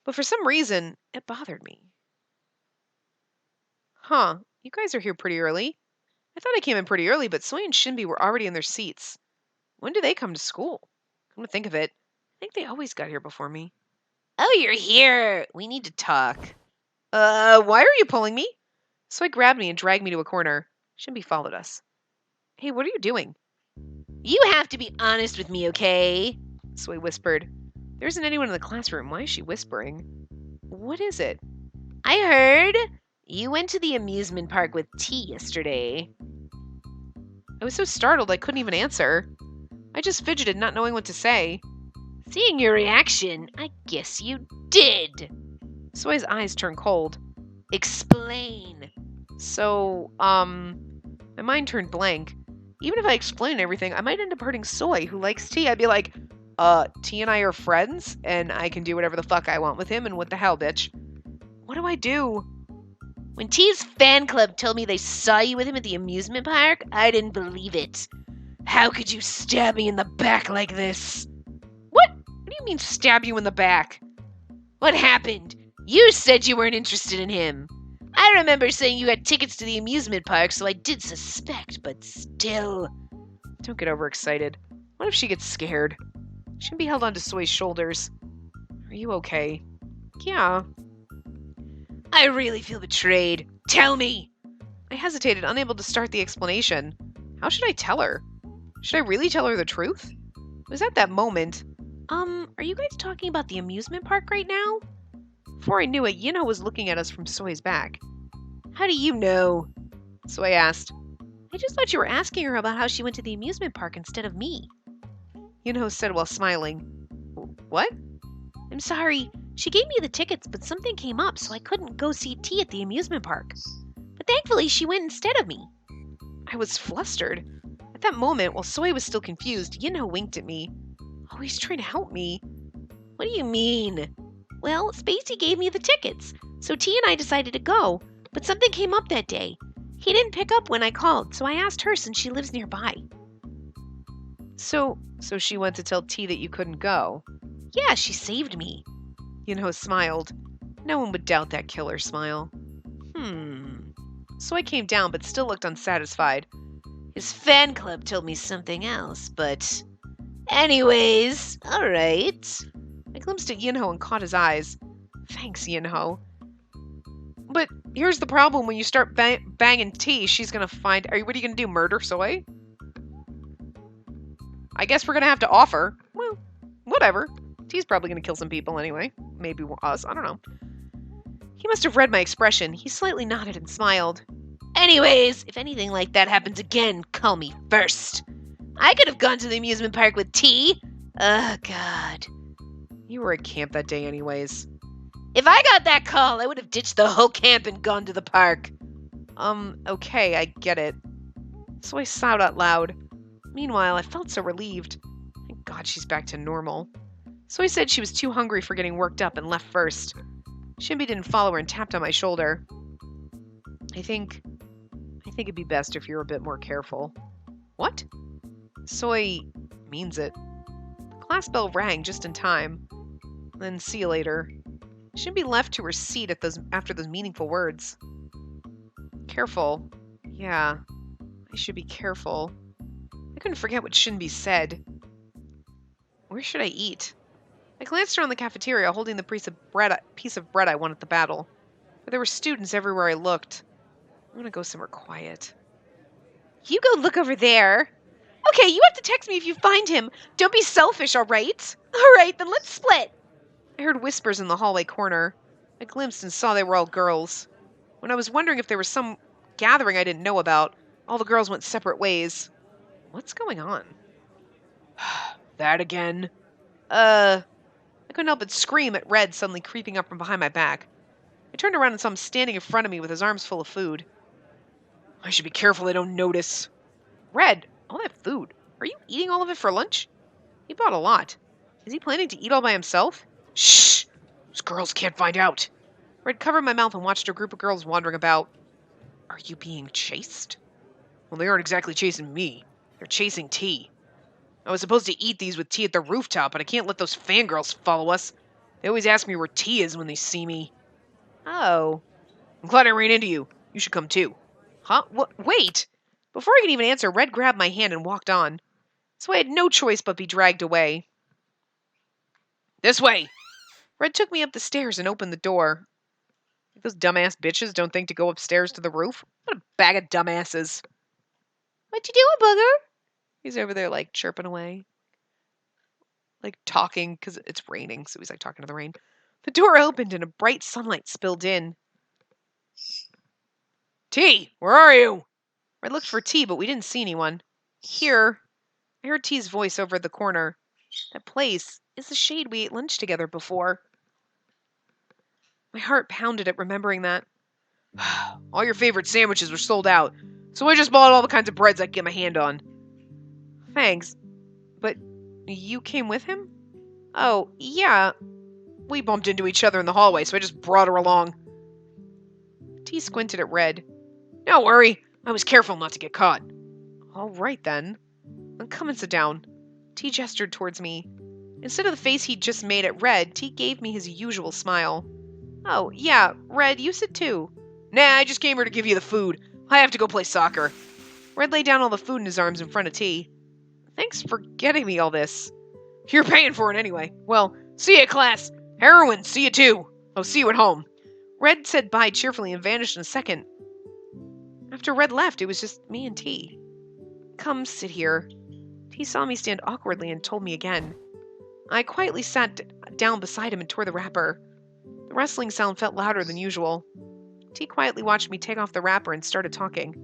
But for some reason, it bothered me. Huh, you guys are here pretty early. I thought I came in pretty early, but Soy and Shinbi were already in their seats. When do they come to school? Come to think of it, I think they always got here before me. Oh, you're here. We need to talk. Why are you pulling me? Soy grabbed me and dragged me to a corner. Shinbi followed us. Hey, what are you doing? You have to be honest with me, okay? Soy whispered. There isn't anyone in the classroom. Why is she whispering? What is it? I heard you went to the amusement park with T yesterday. I was so startled I couldn't even answer. I just fidgeted, not knowing what to say. Seeing your reaction, I guess you did. Soy's eyes turned cold. Explain. So, my mind turned blank. Even if I explained everything, I might end up hurting Soy, who likes T. I'd be like, T and I are friends, and I can do whatever the fuck I want with him, and what the hell, bitch? What do I do? When T's fan club told me they saw you with him at the amusement park, I didn't believe it. How could you stab me in the back like this? What? What do you mean stab you in the back? What happened? You said you weren't interested in him. I remember saying you had tickets to the amusement park, so I did suspect, but still. Don't get overexcited. What if she gets scared? She can be held onto Soy's shoulders. Are you okay? Yeah. I really feel betrayed. Tell me. I hesitated, unable to start the explanation. How should I tell her? Should I really tell her the truth? It was at that moment. Are you guys talking about the amusement park right now? Before I knew it, Yinho was looking at us from Soy's back. How do you know? Soy asked. I just thought you were asking her about how she went to the amusement park instead of me. Yinho said while smiling. What? I'm sorry. She gave me the tickets, but something came up, so I couldn't go see T at the amusement park. But thankfully, she went instead of me. I was flustered. At that moment, while Soy was still confused, Yinho winked at me. Oh, he's trying to help me. What do you mean? Well, Spacey gave me the tickets, so T and I decided to go, but something came up that day. He didn't pick up when I called, so I asked her since she lives nearby. So she went to tell T that you couldn't go? Yeah, she saved me. Yinho smiled. No one would doubt that killer smile. Soy came down but still looked unsatisfied. His fan club told me something else, but... Anyways, alright. I glimpsed at Yinho and caught his eyes. Thanks, Yinho. But here's the problem: when you start banging T, she's gonna find... what are you gonna do, murder Soy? I guess we're gonna have to offer. Well, whatever. T's probably gonna kill some people anyway. Maybe us, I don't know. He must have read my expression. He slightly nodded and smiled. Anyways, if anything like that happens again, call me first. I could have gone to the amusement park with T. Oh, God. You were at camp that day anyways. If I got that call, I would have ditched the whole camp and gone to the park. Okay, I get it. So I sobbed out loud. Meanwhile, I felt so relieved. Thank God she's back to normal. So I said she was too hungry for getting worked up and left first. Shimby didn't follow her and tapped on my shoulder. I think it'd be best if you're a bit more careful. What? Soy means it. The class bell rang just in time. Then see you later. Shimby left to her seat after those meaningful words. Careful. Yeah, I should be careful. I couldn't forget what Shinbi said. Where should I eat? I glanced around the cafeteria holding the piece of bread I won at the battle. But there were students everywhere I looked. I'm gonna go somewhere quiet. You go look over there. Okay, you have to text me if you find him. Don't be selfish, all right? All right, then let's split. I heard whispers in the hallway corner. I glimpsed and saw they were all girls. When I was wondering if there was some gathering I didn't know about, all the girls went separate ways. What's going on? That again? I couldn't help but scream at Red suddenly creeping up from behind my back. I turned around and saw him standing in front of me with his arms full of food. I should be careful they don't notice. Red, all that food. Are you eating all of it for lunch? He bought a lot. Is he planning to eat all by himself? Shh! Those girls can't find out. Red covered my mouth and watched a group of girls wandering about. Are you being chased? Well, they aren't exactly chasing me. They're chasing T. I was supposed to eat these with T at the rooftop, but I can't let those fangirls follow us. They always ask me where T is when they see me. Oh. I'm glad I ran into you. You should come too. Huh? What? Wait! Before I could even answer, Red grabbed my hand and walked on. So I had no choice but be dragged away. This way! Red took me up the stairs and opened the door. Those dumbass bitches don't think to go upstairs to the roof. What a bag of dumbasses. What you doing, Booger? He's over there, like, chirping away. Like, talking, because it's raining, so he's, like, talking to the rain. The door opened and a bright sunlight spilled in. T, where are you? I looked for T, but we didn't see anyone. Here. I heard T's voice over at the corner. That place is the shade we ate lunch together before. My heart pounded at remembering that. All your favorite sandwiches were sold out, so I just bought all the kinds of breads I could get my hand on. Thanks. But you came with him? Oh, yeah. We bumped into each other in the hallway, so I just brought her along. T squinted at Red. Don't worry, I was careful not to get caught. All right, then. Come and sit down. T gestured towards me. Instead of the face he'd just made at Red, T gave me his usual smile. Oh, yeah, Red, you sit too. Nah, I just came here to give you the food. I have to go play soccer. Red laid down all the food in his arms in front of T. Thanks for getting me all this. You're paying for it anyway. Well, see ya, class. Heroin, see you too. I'll see you at home. Red said bye cheerfully and vanished in a second. After Red left, it was just me and T. Come sit here. T saw me stand awkwardly and told me again. I quietly sat down beside him and tore the wrapper. The rustling sound felt louder than usual. T quietly watched me take off the wrapper and started talking.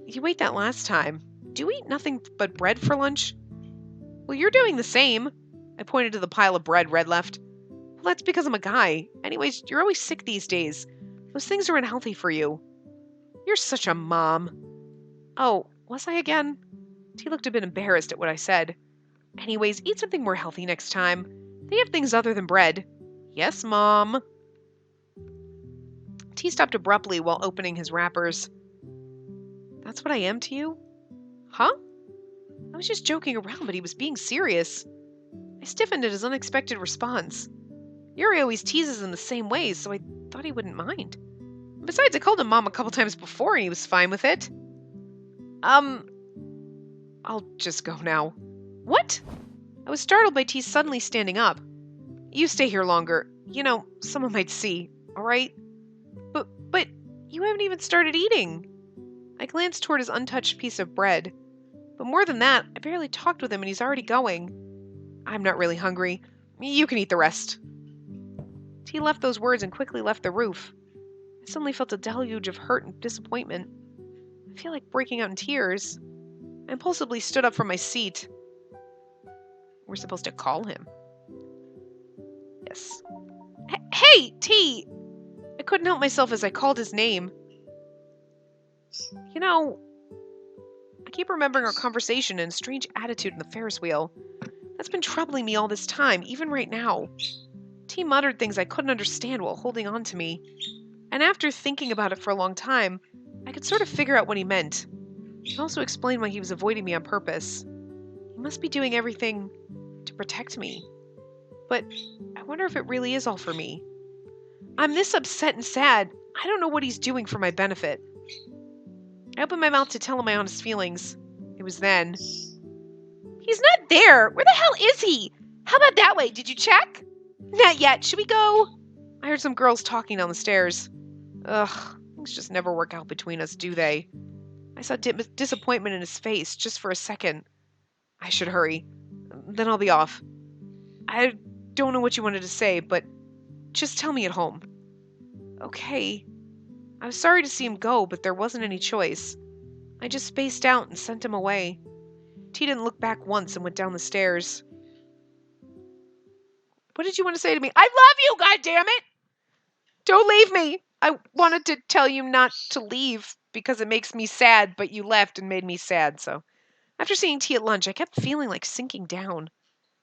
You ate that last time. Do you eat nothing but bread for lunch? Well, you're doing the same. I pointed to the pile of bread Red left. Well, that's because I'm a guy. Anyways, you're always sick these days. Those things are unhealthy for you. You're such a mom. Oh, was I again? T looked a bit embarrassed at what I said. Anyways, eat something more healthy next time. They have things other than bread. Yes, Mom. T stopped abruptly while opening his wrappers. That's what I am to you? Huh? I was just joking around, but he was being serious. I stiffened at his unexpected response. Yuri always teases in the same ways, so I thought he wouldn't mind. Besides, I called him Mom a couple times before and he was fine with it. I'll just go now. What? I was startled by T suddenly standing up. You stay here longer. You know, someone might see, alright? But you haven't even started eating. I glanced toward his untouched piece of bread. But more than that, I barely talked with him and he's already going. I'm not really hungry. You can eat the rest. T left those words and quickly left the roof. I suddenly felt a deluge of hurt and disappointment. I feel like breaking out in tears. I impulsively stood up from my seat. We're supposed to call him. Yes. Hey, T! I couldn't help myself as I called his name. You know, I keep remembering our conversation and a strange attitude in the Ferris wheel. That's been troubling me all this time, even right now. T muttered things I couldn't understand while holding on to me. And after thinking about it for a long time, I could sort of figure out what he meant. It also explained why he was avoiding me on purpose. He must be doing everything to protect me. But I wonder if it really is all for me. I'm this upset and sad. I don't know what he's doing for my benefit. I opened my mouth to tell him my honest feelings. It was then. He's not there. Where the hell is he? How about that way? Did you check? Not yet. Should we go? I heard some girls talking down the stairs. Ugh, things just never work out between us, do they? I saw disappointment in his face just for a second. I should hurry. Then I'll be off. I don't know what you wanted to say, but just tell me at home. Okay. I was sorry to see him go, but there wasn't any choice. I just spaced out and sent him away. T didn't look back once and went down the stairs. What did you want to say to me? I love you, goddammit! Don't leave me! I wanted to tell you not to leave because it makes me sad, but you left and made me sad, so. After seeing T at lunch, I kept feeling like sinking down.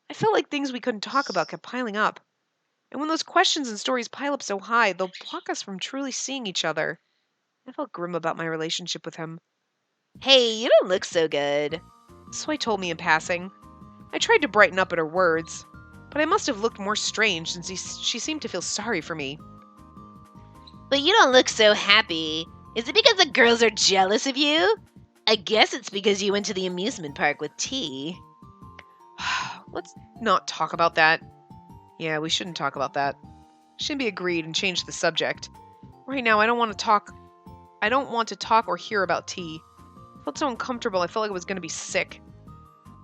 I felt like things we couldn't talk about kept piling up. And when those questions and stories pile up so high, they'll block us from truly seeing each other. I felt grim about my relationship with him. Hey, you don't look so good. Soy told me in passing. I tried to brighten up at her words, but I must have looked more strange since she seemed to feel sorry for me. But you don't look so happy. Is it because the girls are jealous of you? I guess it's because you went to the amusement park with T. Let's not talk about that. Yeah, we shouldn't talk about that. Shinbi agreed and changed the subject. Right now, I don't want to talk or hear about T. I felt so uncomfortable, I felt like I was going to be sick.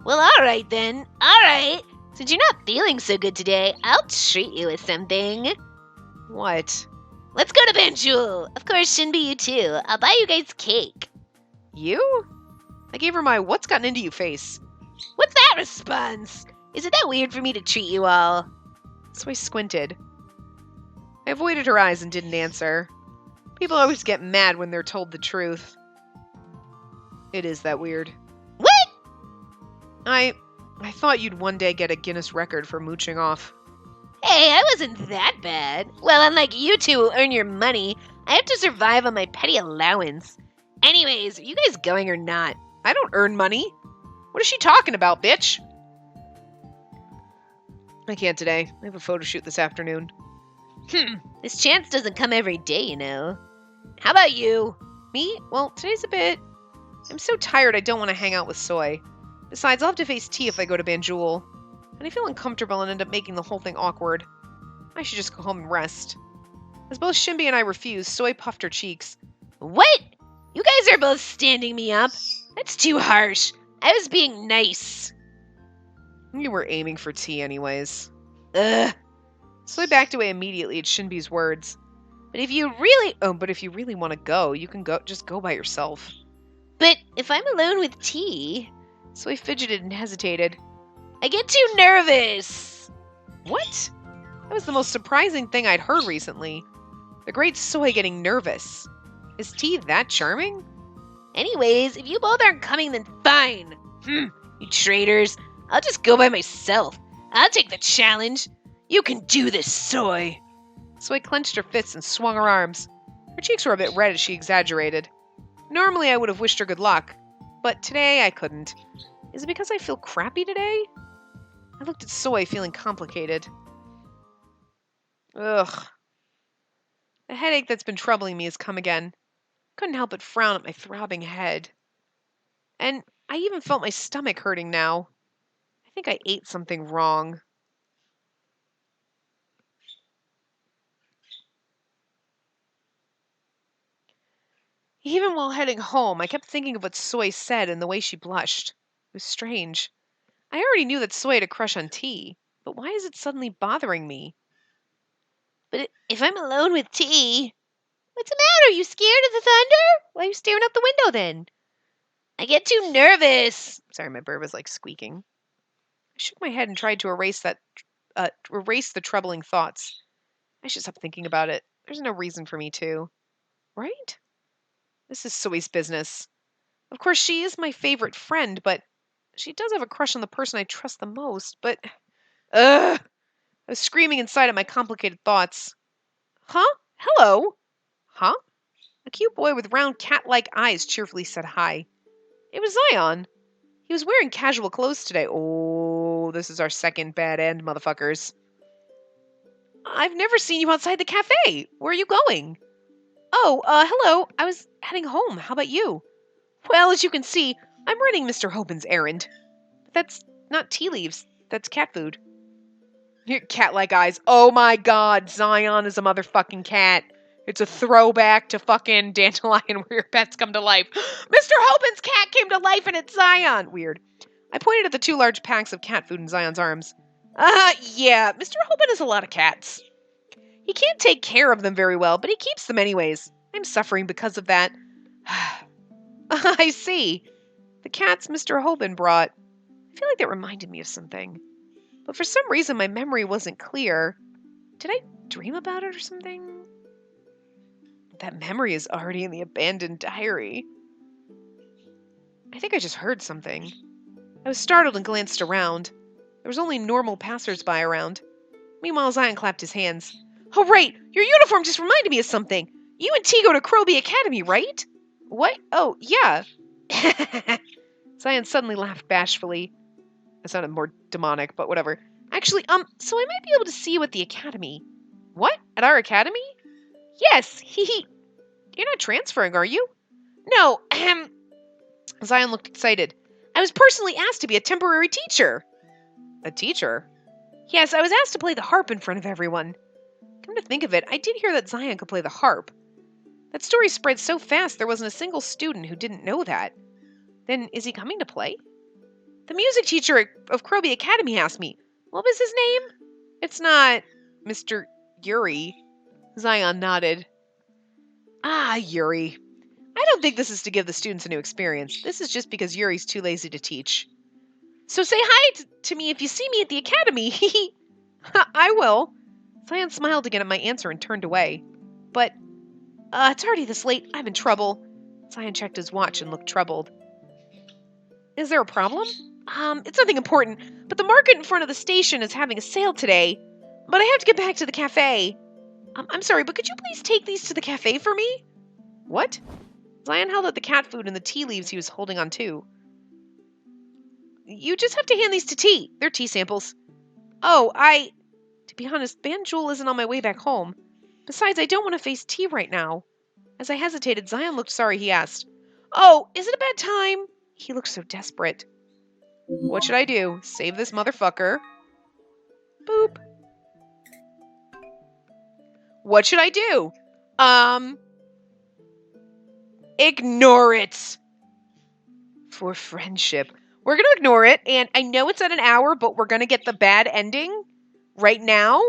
Well, alright then. Alright. Since you're not feeling so good today, I'll treat you with something. What? Let's go to Banjul. Of course, Shinbi, you too. I'll buy you guys cake. You? I gave her my what's gotten into you face. What's that response? Is it that weird for me to treat you all? So I squinted. I avoided her eyes and didn't answer. People always get mad when they're told the truth. It is that weird. What? I thought you'd one day get a Guinness record for mooching off. Hey, I wasn't that bad. Well, unlike you two who earn your money, I have to survive on my petty allowance. Anyways, are you guys going or not? I don't earn money. What is she talking about, bitch? I can't today. I have a photo shoot this afternoon. This chance doesn't come every day, you know. How about you? Me? Well, today's a bit... I'm so tired I don't want to hang out with Soy. Besides, I'll have to face T if I go to Banjul. And I feel uncomfortable and end up making the whole thing awkward. I should just go home and rest. As both Shinbi and I refused, Soy puffed her cheeks. What? You guys are both standing me up? That's too harsh. I was being nice. You were aiming for T anyways. Ugh. Soy backed away immediately at Shinbi's words. But if you really want to go, you can go. Just go by yourself. But if I'm alone with T, Soy fidgeted and hesitated. I get too nervous. What? That was the most surprising thing I'd heard recently. The great Soy getting nervous. Is T that charming? Anyways, if you both aren't coming, then fine. You traitors. I'll just go by myself. I'll take the challenge. You can do this, Soy. Soy clenched her fists and swung her arms. Her cheeks were a bit red as she exaggerated. Normally I would have wished her good luck, but today I couldn't. Is it because I feel crappy today? I looked at Soy, feeling complicated. Ugh. The headache that's been troubling me has come again. Couldn't help but frown at my throbbing head. And I even felt my stomach hurting now. I think I ate something wrong. Even while heading home, I kept thinking of what Soy said and the way she blushed. It was strange. I already knew that Soy had a crush on T, but why is it suddenly bothering me? But if I'm alone with T, what's the matter? You scared of the thunder? Why are you staring out the window then? I get too nervous. Sorry, my bird was like squeaking. I shook my head and tried to erase the troubling thoughts. I should stop thinking about it. There's no reason for me to. Right? This is Soy's business. Of course, she is my favorite friend, but she does have a crush on the person I trust the most, but... Ugh! I was screaming inside at my complicated thoughts. Huh? Hello? Huh? A cute boy with round cat-like eyes cheerfully said hi. It was Zion. He was wearing casual clothes today. Oh, this is our second bad end, motherfuckers. I've never seen you outside the cafe. Where are you going? Oh, hello. I was heading home. How about you? Well, as you can see, I'm running Mr. Hoban's errand. That's not tea leaves. That's cat food. Your cat-like eyes. Oh my god, Zion is a motherfucking cat. It's a throwback to fucking Dandelion where your pets come to life. Mr. Hoban's cat came to life and it's Zion. Weird. I pointed at the 2 large packs of cat food in Zion's arms. Yeah, Mr. Hoban has a lot of cats. He can't take care of them very well, but he keeps them anyways. I'm suffering because of that. I see. The cats Mr. Hoban brought. I feel like that reminded me of something. But for some reason my memory wasn't clear. Did I dream about it or something? That memory is already in the abandoned diary. I think I just heard something. I was startled and glanced around. There was only normal passersby around. Meanwhile, Zion clapped his hands. Oh, right! Your uniform just reminded me of something! You and T go to Croby Academy, right? What? Oh, yeah. Zion suddenly laughed bashfully. That sounded more demonic, but whatever. Actually, so I might be able to see you at the academy. What? At our academy? Yes, hee. You're not transferring, are you? No, Zion looked excited. I was personally asked to be a temporary teacher. A teacher? Yes, I was asked to play the harp in front of everyone. Come to think of it, I did hear that Zion could play the harp. That story spread so fast there wasn't a single student who didn't know that. Then is he coming to play? The music teacher of Croby Academy asked me. What was his name? It's not Mr. Yuri. Zion nodded. Ah, Yuri. I don't think this is to give the students a new experience. This is just because Yuri's too lazy to teach. So say hi to me if you see me at the academy. I will. Zion smiled again at my answer and turned away. But, it's already this late. I'm in trouble. Zion checked his watch and looked troubled. Is there a problem? It's nothing important, but the market in front of the station is having a sale today. But I have to get back to the cafe. I'm sorry, but could you please take these to the cafe for me? What? Zion held out the cat food and the tea leaves he was holding on to. You just have to hand these to T. They're tea samples. Oh, to be honest, Banjul isn't on my way back home. Besides, I don't want to face T right now. As I hesitated, Zion looked sorry. He asked, Oh, is it a bad time? He looked so desperate. What should I do? Save this motherfucker? Boop. What should I do? Ignore it. For friendship. We're going to ignore it, and I know it's at an hour, but we're going to get the bad ending right now.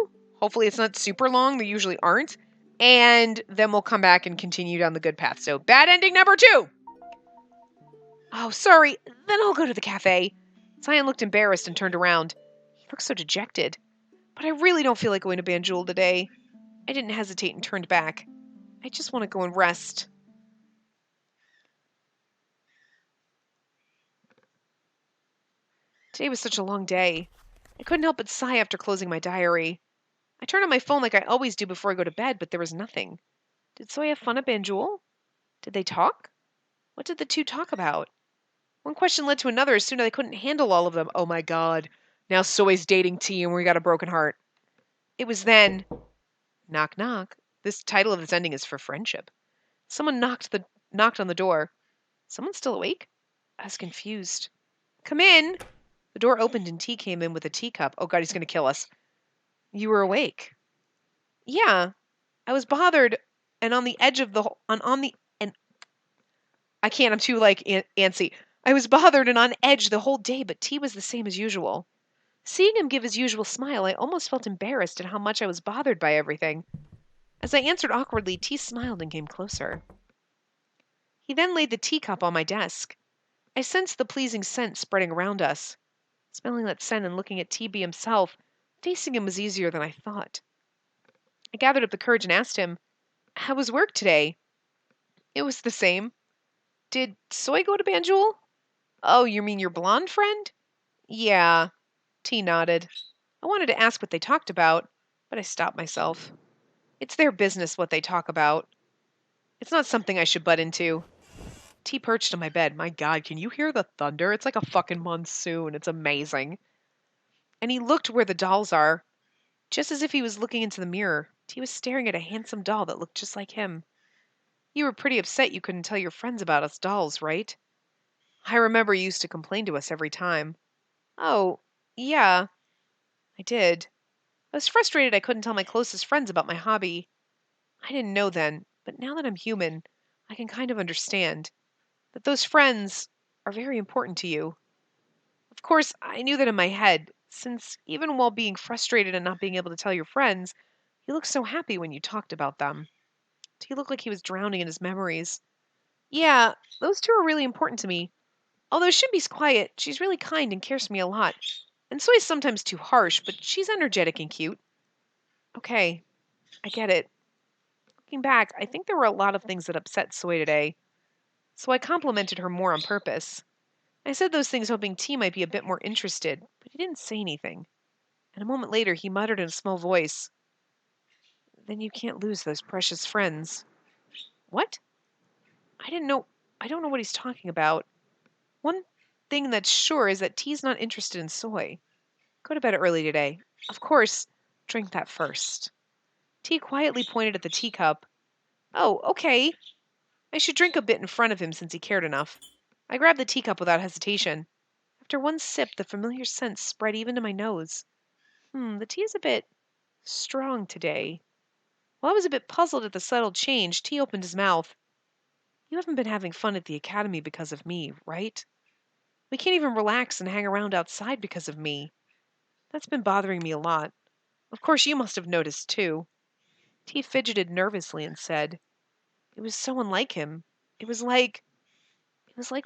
Hopefully it's not super long. They usually aren't. And then we'll come back and continue down the good path. So bad ending number 2. Oh, sorry. Then I'll go to the cafe. Cyan looked embarrassed and turned around. He looked so dejected. But I really don't feel like going to Banjul today. I didn't hesitate and turned back. I just want to go and rest. Today was such a long day. I couldn't help but sigh after closing my diary. I turned on my phone like I always do before I go to bed, but there was nothing. Did Soy have fun at Banjul? Did they talk? What did the two talk about? One question led to another as soon as I couldn't handle all of them. Oh my god. Now Soy's dating T and we got a broken heart. It was then... Knock knock. This title of this ending is for friendship. Someone knocked on the door. Someone still awake? I was confused. Come in! The door opened and T came in with a teacup. Oh god, he's gonna kill us. You were awake. Yeah. I was bothered and on the edge of the on the and I can't, I'm too antsy. I was bothered and on edge the whole day, but T was the same as usual. Seeing him give his usual smile, I almost felt embarrassed at how much I was bothered by everything. As I answered awkwardly, T smiled and came closer. He then laid the teacup on my desk. I sensed the pleasing scent spreading around us. Smelling that scent and looking at TB himself, facing him was easier than I thought. I gathered up the courage and asked him, how was work today? It was the same. Did Soy go to Banjul? Oh, you mean your blonde friend? Yeah. T nodded. I wanted to ask what they talked about, but I stopped myself. It's their business what they talk about. It's not something I should butt into. T perched on my bed. My god, can you hear the thunder? It's like a fucking monsoon. It's amazing. And he looked where the dolls are, just as if he was looking into the mirror. T was staring at a handsome doll that looked just like him. You were pretty upset you couldn't tell your friends about us dolls, right? I remember you used to complain to us every time. Oh, yeah, I did. I was frustrated I couldn't tell my closest friends about my hobby. I didn't know then, but now that I'm human, I can kind of understand that those friends are very important to you. Of course, I knew that in my head, since even while being frustrated and not being able to tell your friends, you looked so happy when you talked about them. He looked like he was drowning in his memories. Yeah, those two are really important to me. Although Shimby's quiet, she's really kind and cares for me a lot. And Soy's sometimes too harsh, but she's energetic and cute. Okay, I get it. Looking back, I think there were a lot of things that upset Soy today. So I complimented her more on purpose. I said those things hoping T might be a bit more interested, but he didn't say anything. And a moment later, he muttered in a small voice, then you can't lose those precious friends. What? I don't know what he's talking about. One thing that's sure is that T's not interested in Soy. Go to bed early today. Of course, drink that first. T quietly pointed at the teacup. Oh, okay. I should drink a bit in front of him since he cared enough. I grabbed the teacup without hesitation. After one sip, the familiar scent spread even to my nose. The tea is a bit strong today. While I was a bit puzzled at the subtle change, T opened his mouth. You haven't been having fun at the academy because of me, right? We can't even relax and hang around outside because of me. That's been bothering me a lot. Of course, you must have noticed, too. T fidgeted nervously and said, it was so unlike him. It was like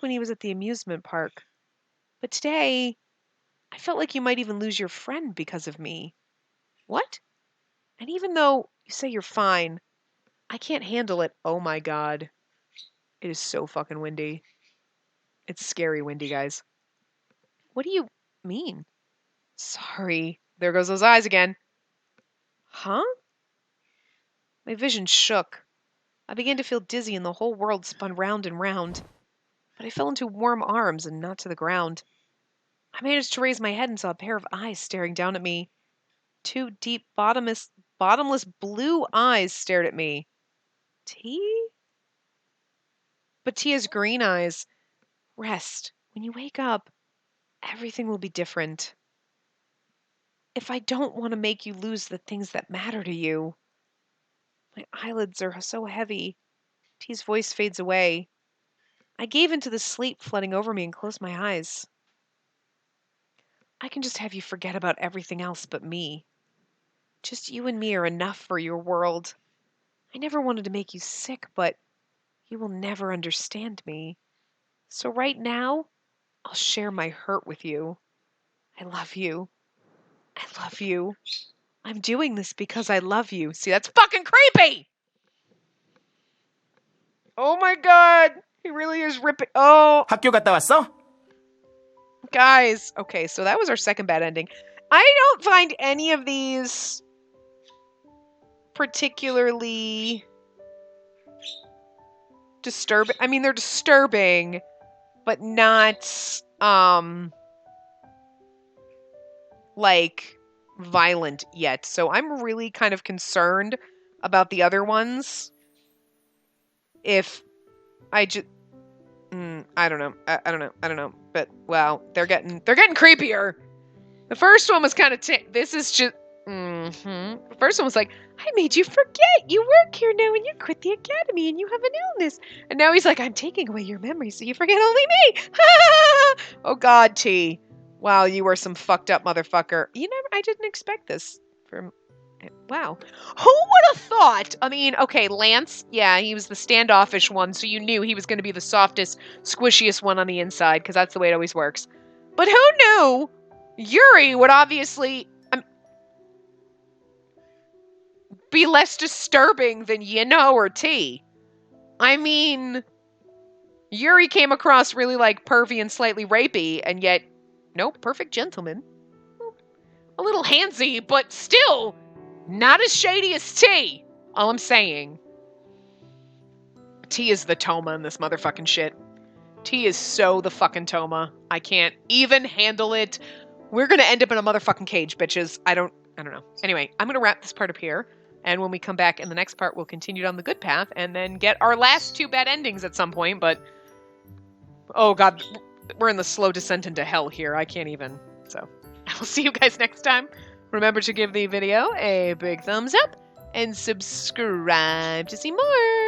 when he was at the amusement park. But today, I felt like you might even lose your friend because of me. What? And even though you say you're fine, I can't handle it. Oh my god. It is so fucking windy. It's scary windy, guys. What do you mean? Sorry. There goes those eyes again. Huh? My vision shook. I began to feel dizzy and the whole world spun round and round. But I fell into warm arms and not to the ground. I managed to raise my head and saw a pair of eyes staring down at me. Two deep, bottomless blue eyes stared at me. T? But T has green eyes. Rest. When you wake up, everything will be different. If I don't want to make you lose the things that matter to you. My eyelids are so heavy. T's voice fades away. I gave into the sleep flooding over me and closed my eyes. I can just have you forget about everything else but me. Just you and me are enough for your world. I never wanted to make you sick, but you will never understand me. So right now, I'll share my hurt with you. I love you. I love you. I'm doing this because I love you. See, that's fucking creepy! Oh my god! He really is ripping. Oh, 학교 갔다 왔어? guys. Okay, so that was our second bad ending. I don't find any of these particularly disturbing. I mean, they're disturbing, but not, like, violent yet. So I'm really kind of concerned about the other ones. If I just... I don't know. I don't know. But, wow, they're getting creepier. The first one was kind of... this is just... The first one was like, I made you forget. You work here now and you quit the academy and you have an illness. And now he's like, I'm taking away your memories so you forget only me. Oh, God, T. Wow, you were some fucked up motherfucker. I didn't expect this from... Wow. Who would have thought? I mean, okay, Lance, yeah, he was the standoffish one, so you knew he was going to be the softest, squishiest one on the inside, because that's the way it always works. But who knew Yuri would obviously be less disturbing than or T? I mean, Yuri came across really, like, pervy and slightly rapey, and yet, nope, perfect gentleman. A little handsy, but still... not as shady as T. All I'm saying. T is the Toma in this motherfucking shit. T is so the fucking Toma. I can't even handle it. We're gonna end up in a motherfucking cage, bitches. I don't know. Anyway, I'm gonna wrap this part up here. And when we come back in the next part, we'll continue down the good path and then get our last two bad endings at some point. But, oh God, we're in the slow descent into hell here. I can't even. So, I will see you guys next time. Remember to give the video a big thumbs up and subscribe to see more.